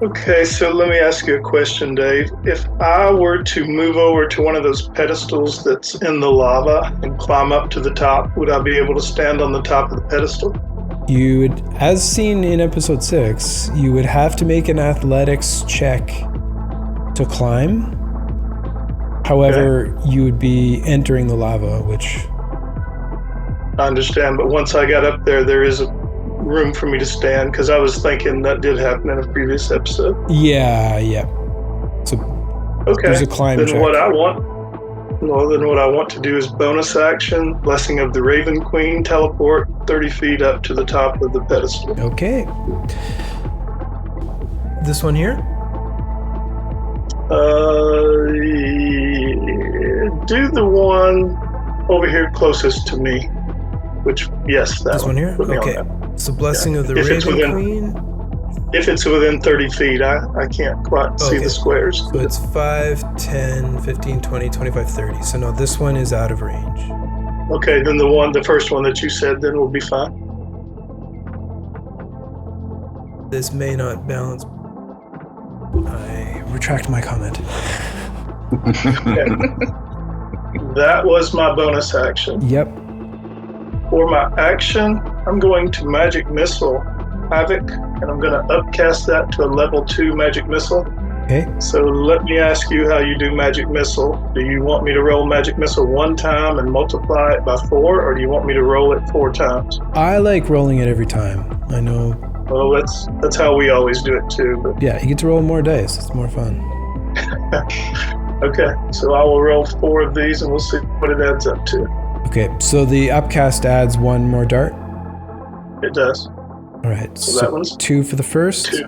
Okay, so let me ask you a question, Dave. If I were to move over to one of those pedestals that's in the lava and climb up to the top, would I be able to stand on the top of the pedestal? You would, as seen in episode 6, you would have to make an athletics check to climb. However, you would be entering the lava, which... I understand, but once I got up there, there is a room for me to stand, because I was thinking that did happen in a previous episode. Yeah. So Okay, there's a climb then check. what I want to do is bonus action, Blessing of the Raven Queen, teleport 30 feet up to the top of the pedestal. Okay. This one here? Do the one over here closest to me. Which, yes, that This one here? Put me on Okay. that. So Blessing of the If it's Raven within- Queen. If it's within 30 feet, I can't quite see Okay. the squares. So it's 5, 10, 15, 20, 25, 30. So no, this one is out of range. Okay, then the first one that you said then will be fine. This may not balance. I retract my comment. Okay. That was my bonus action. Yep. For my action, I'm going to Magic Missile Havoc, and I'm going to upcast that to a level 2 Magic Missile. Okay. So let me ask you how you do Magic Missile. Do you want me to roll Magic Missile 1 time and multiply it by 4, or do you want me to roll it 4 times? I like rolling it every time. I know. Well, that's how we always do it too. But Yeah, you get to roll more dice. It's more fun. okay, so I will roll 4 of these, and we'll see what it adds up to. Okay, so the upcast adds 1 more dart. It does. All right, So that one's 2 for the first. 2.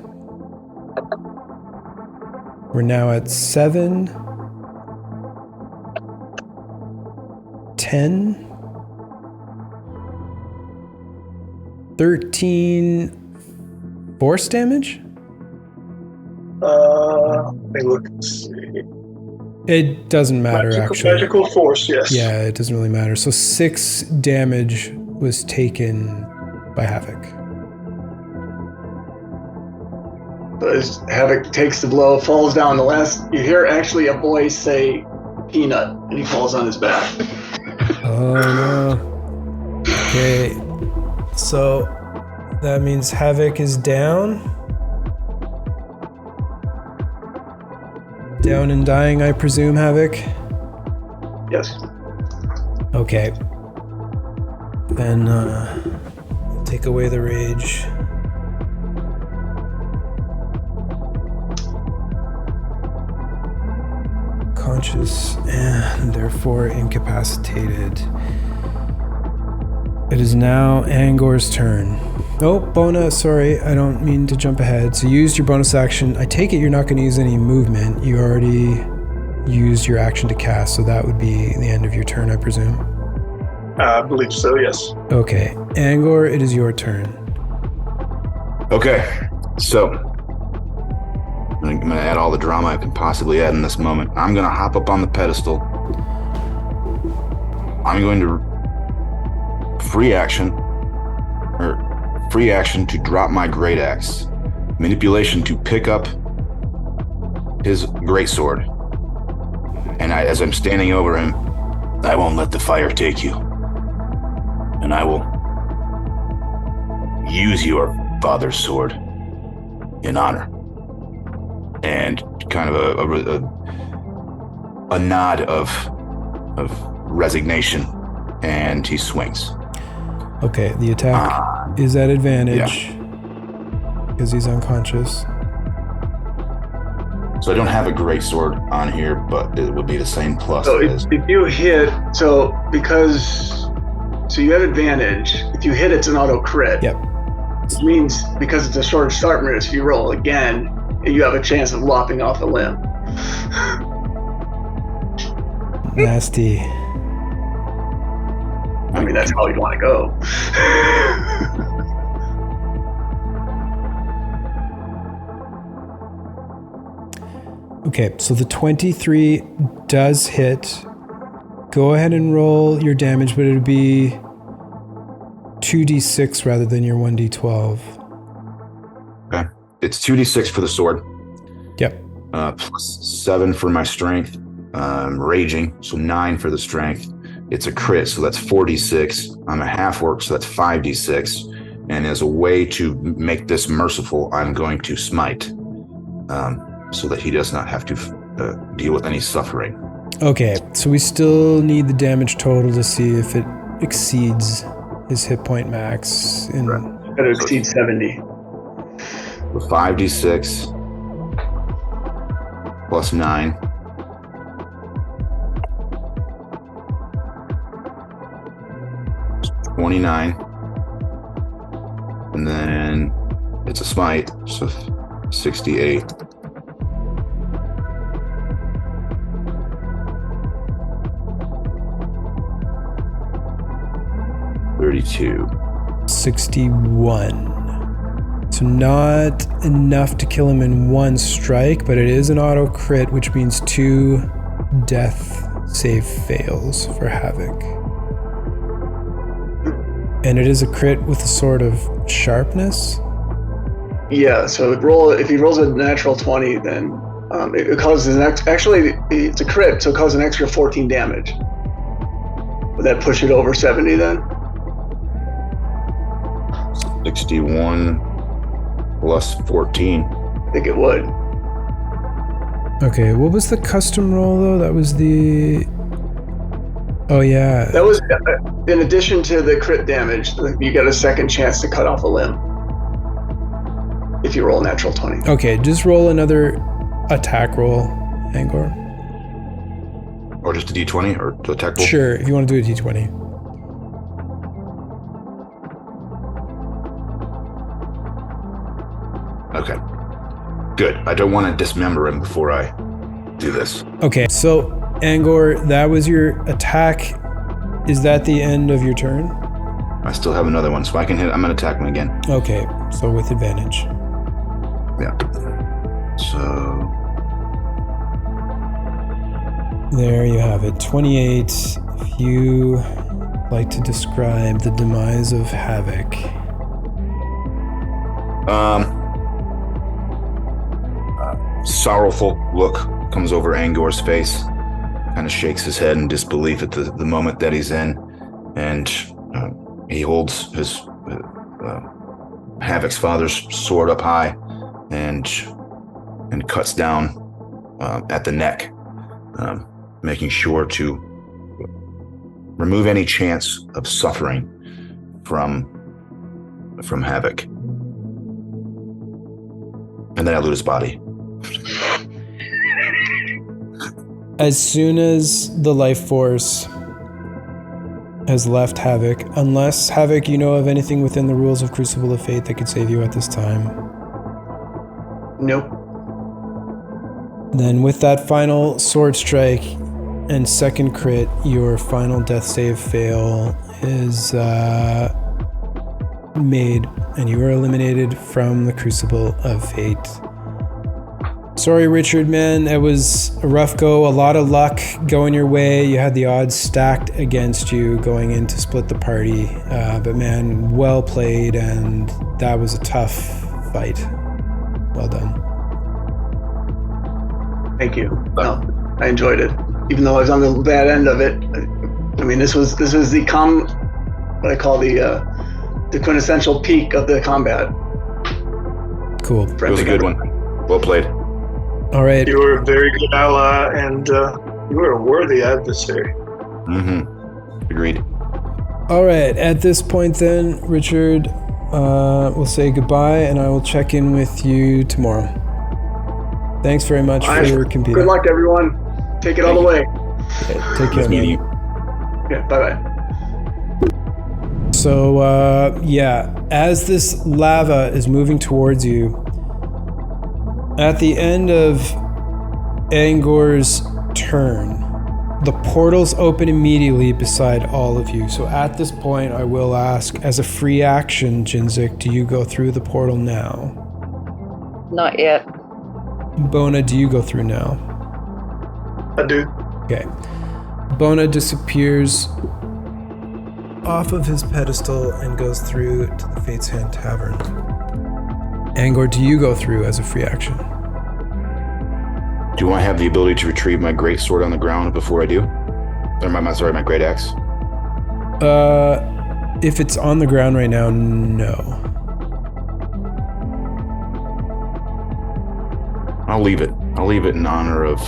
We're now at 7, 10, 13 force damage? Let me look and see. It doesn't matter, actually. Magical force, yes. Yeah, it doesn't really matter. So 6 damage was taken by Havoc. So as Havoc takes the blow, falls down. You hear actually a voice say, "Peanut," and he falls on his back. Oh no. Okay. So that means Havoc is down. Down and dying, I presume, Havoc? Yes. Okay. Then take away the rage. Conscious and therefore incapacitated. It is now Angor's turn. Oh, bonus. Sorry, I don't mean to jump ahead. So you used your bonus action. I take it you're not going to use any movement. You already used your action to cast, so that would be the end of your turn, I presume. I believe so, yes. Okay. Angor, it is your turn. Okay, so I'm going to add all the drama I can possibly add in this moment. I'm going to hop up on the pedestal. I'm going to free action to drop my great axe. Manipulation to pick up his greatsword. And as I'm standing over him, I won't let the fire take you. And I will use your father's sword in honor. And kind of a nod of resignation, and he swings. Okay, the attack is at advantage because he's unconscious. So I don't have a great sword on here, but it would be the same plus. So if you hit, so you have advantage. If you hit, it's an auto crit. Yep. Which means because it's a short start move, if you roll again, you have a chance of lopping off a limb. Nasty. I mean, that's how you'd want to go. Okay, so the 23 does hit. Go ahead and roll your damage, but it would be 2d6 rather than your 1d12. Okay. It's 2d6 for the sword. Yep. Plus 7 for my strength. Raging, so 9 for the strength. It's a crit, so that's 4d6. I'm a half orc, so that's 5d6. And as a way to make this merciful, I'm going to smite, so that he does not have to deal with any suffering. Okay, so we still need the damage total to see if it exceeds his hit point max. Better exceed 70. The 5d6 plus 9. It's 29. And then it's a smite, so 68. $32. 61. So not enough to kill him in one strike, but it is an auto crit, which means 2 death save fails for Havoc. And it is a crit with a sword of sharpness? Yeah, so if he rolls a natural 20, then it causes actually it's a crit, so it causes an extra 14 damage. Would that push it over 70 then? 61 plus 14. I think it would. Okay, what was the custom roll though? That was the... Oh yeah. That was, in addition to the crit damage, you get a second chance to cut off a limb. If you roll a natural 20. Okay, just roll another attack roll, Angor. Or just a d20 or to attack roll? Sure, if you want to do a d20. Okay. Good. I don't want to dismember him before I do this. Okay, so Angor, that was your attack. Is that the end of your turn? I still have another one, so I can hit. I'm going to attack him again. Okay, so with advantage. Yeah. So... There you have it, 28. If you like to describe the demise of Havoc. Sorrowful look comes over Angor's face, kind of shakes his head in disbelief at the moment that he's in, and he holds his Havoc's father's sword up high and cuts down at the neck, making sure to remove any chance of suffering from Havoc. And then I loot his body. As soon as the life force has left Havoc. Unless, Havoc, you know of anything within the rules of Crucible of Fate that could save you at this time. Nope. Then with that final sword strike and second crit, your final death save fail is made, and you are eliminated from the Crucible of Fate. Sorry, Richard, man. It was a rough go. A lot of luck going your way. You had the odds stacked against you going in to split the party. But man, well played, and that was a tough fight. Well done. Thank you. No, I enjoyed it, even though I was on the bad end of it. I mean, this was the what I call the quintessential peak of the combat. Cool. It was a good one. Well played. All right. You were a very good ally, and you were a worthy adversary. Mm-hmm. Agreed. All right. At this point, then, Richard, we'll say goodbye, and I will check in with you tomorrow. Thanks very much for competing. Good luck, everyone. Take it all the way. Okay, take care, meeting you. Yeah, bye-bye. So, as this lava is moving towards you, at the end of Angor's turn, the portals open immediately beside all of you. So at this point, I will ask, as a free action, Jinzik, do you go through the portal now? Not yet. Bona, do you go through now? I do. Okay. Bona disappears off of his pedestal and goes through to the Fate's Hand Tavern. Angor, do you go through as a free action? Do I have the ability to retrieve my great sword on the ground before I do? Or my great axe? If it's on the ground right now, no. I'll leave it. I'll leave it in honor of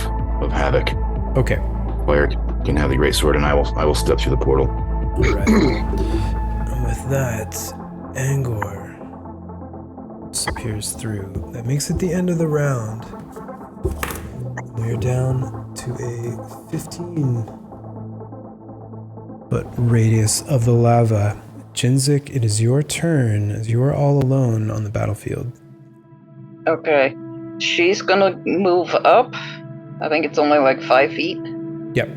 Havoc. Okay. Player can have the great sword, and I will step through the portal. All right. And with that, Angor disappears through. That makes it the end of the round. We're down to a 15-foot radius of the lava. Jinzik, it is your turn as you are all alone on the battlefield. Okay. She's gonna move up. I think it's only like 5 feet. Yep.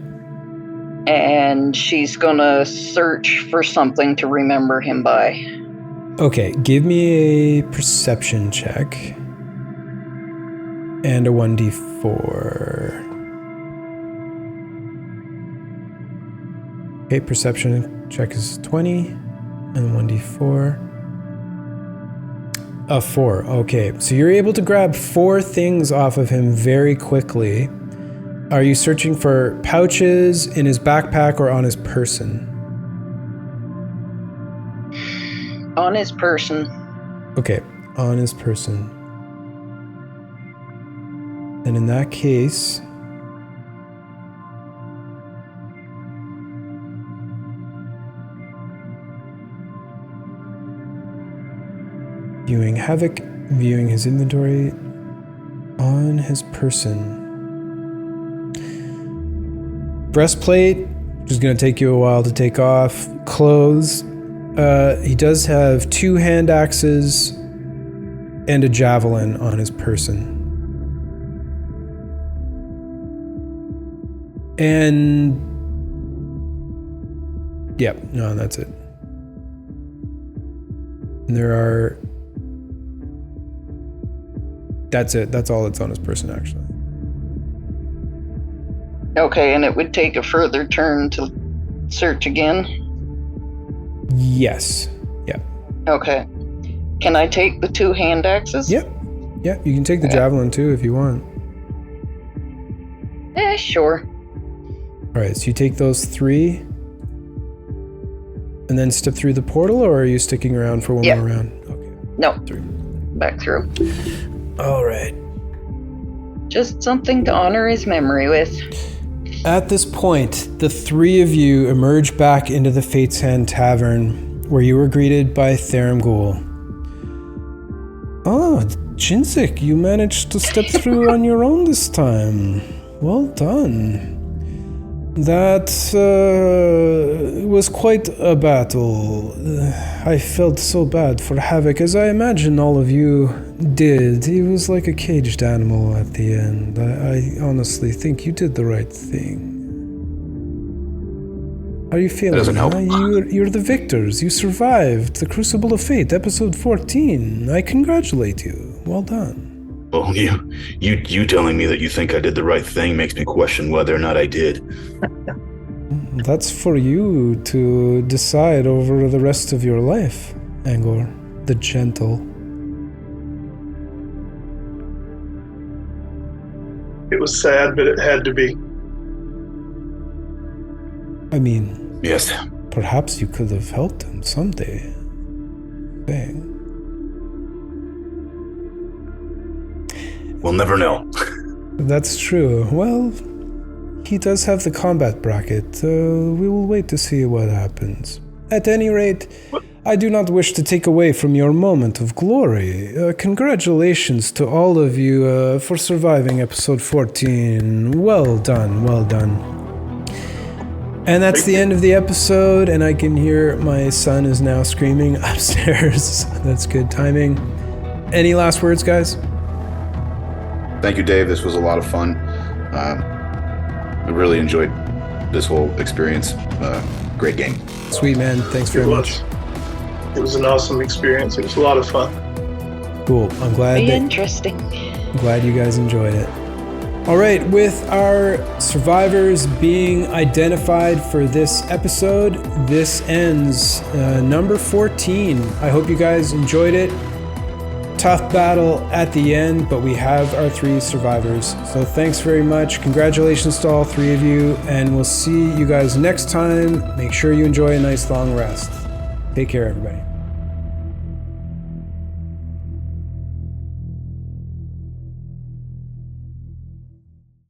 And she's gonna search for something to remember him by. Okay, give me a perception check. And a 1d4. Okay, perception check is 20. And 1d4. A 4. Okay, so you're able to grab 4 things off of him very quickly. Are you searching for pouches, in his backpack, or on his person? On his person. Okay, on his person. And in that case, viewing Havoc, viewing his inventory on his person. Breastplate, which is going to take you a while to take off. Clothes. He does have 2 hand axes and a javelin on his person. And yep, no, that's it. And that's it. That's all that's on his person, actually. Okay, and it would take a further turn to search again? Yes. Yeah. Okay. Can I take the 2 hand axes? Yep. Yeah, you can take the javelin too if you want. Sure. All right, so you take those 3 and then step through the portal, or are you sticking around for one more round? Okay. No. 3. Back through. All right. Just something to honor his memory with. At this point, the 3 of you emerge back into the Fate's Hand Tavern, where you were greeted by Tharamgul. Oh, Jinzik, you managed to step through on your own this time. Well done. That was quite a battle. I felt so bad for Havoc, as I imagine all of you did. He was like a caged animal at the end. I honestly think you did the right thing. How are you feeling? That doesn't help. You're the victors. You survived the Crucible of Fate, episode 14. I congratulate you. Well done. Well, you telling me that you think I did the right thing makes me question whether or not I did. That's for you to decide over the rest of your life, Angor, the Gentle. It was sad, but it had to be. I mean, Yes. perhaps you could have helped him someday. Dang. We'll never know. That's true. Well, he does have the combat bracket. We will wait to see what happens. At any rate, I do not wish to take away from your moment of glory. Congratulations to all of you for surviving episode 14. Well done, well done. And that's the end of the episode, and I can hear my son is now screaming upstairs. That's good timing. Any last words, guys? Thank you, Dave. This was a lot of fun. I really enjoyed this whole experience. Great game. Sweet, man. Thanks very much. It was an awesome experience. It was a lot of fun. Cool. I'm glad you guys enjoyed it. All right, with our survivors being identified for this episode, this ends number 14. I hope you guys enjoyed it. Tough battle at the end, but we have our 3 survivors. So thanks very much. Congratulations to all 3 of you, and we'll see you guys next time. Make sure you enjoy a nice long rest. Take care, everybody.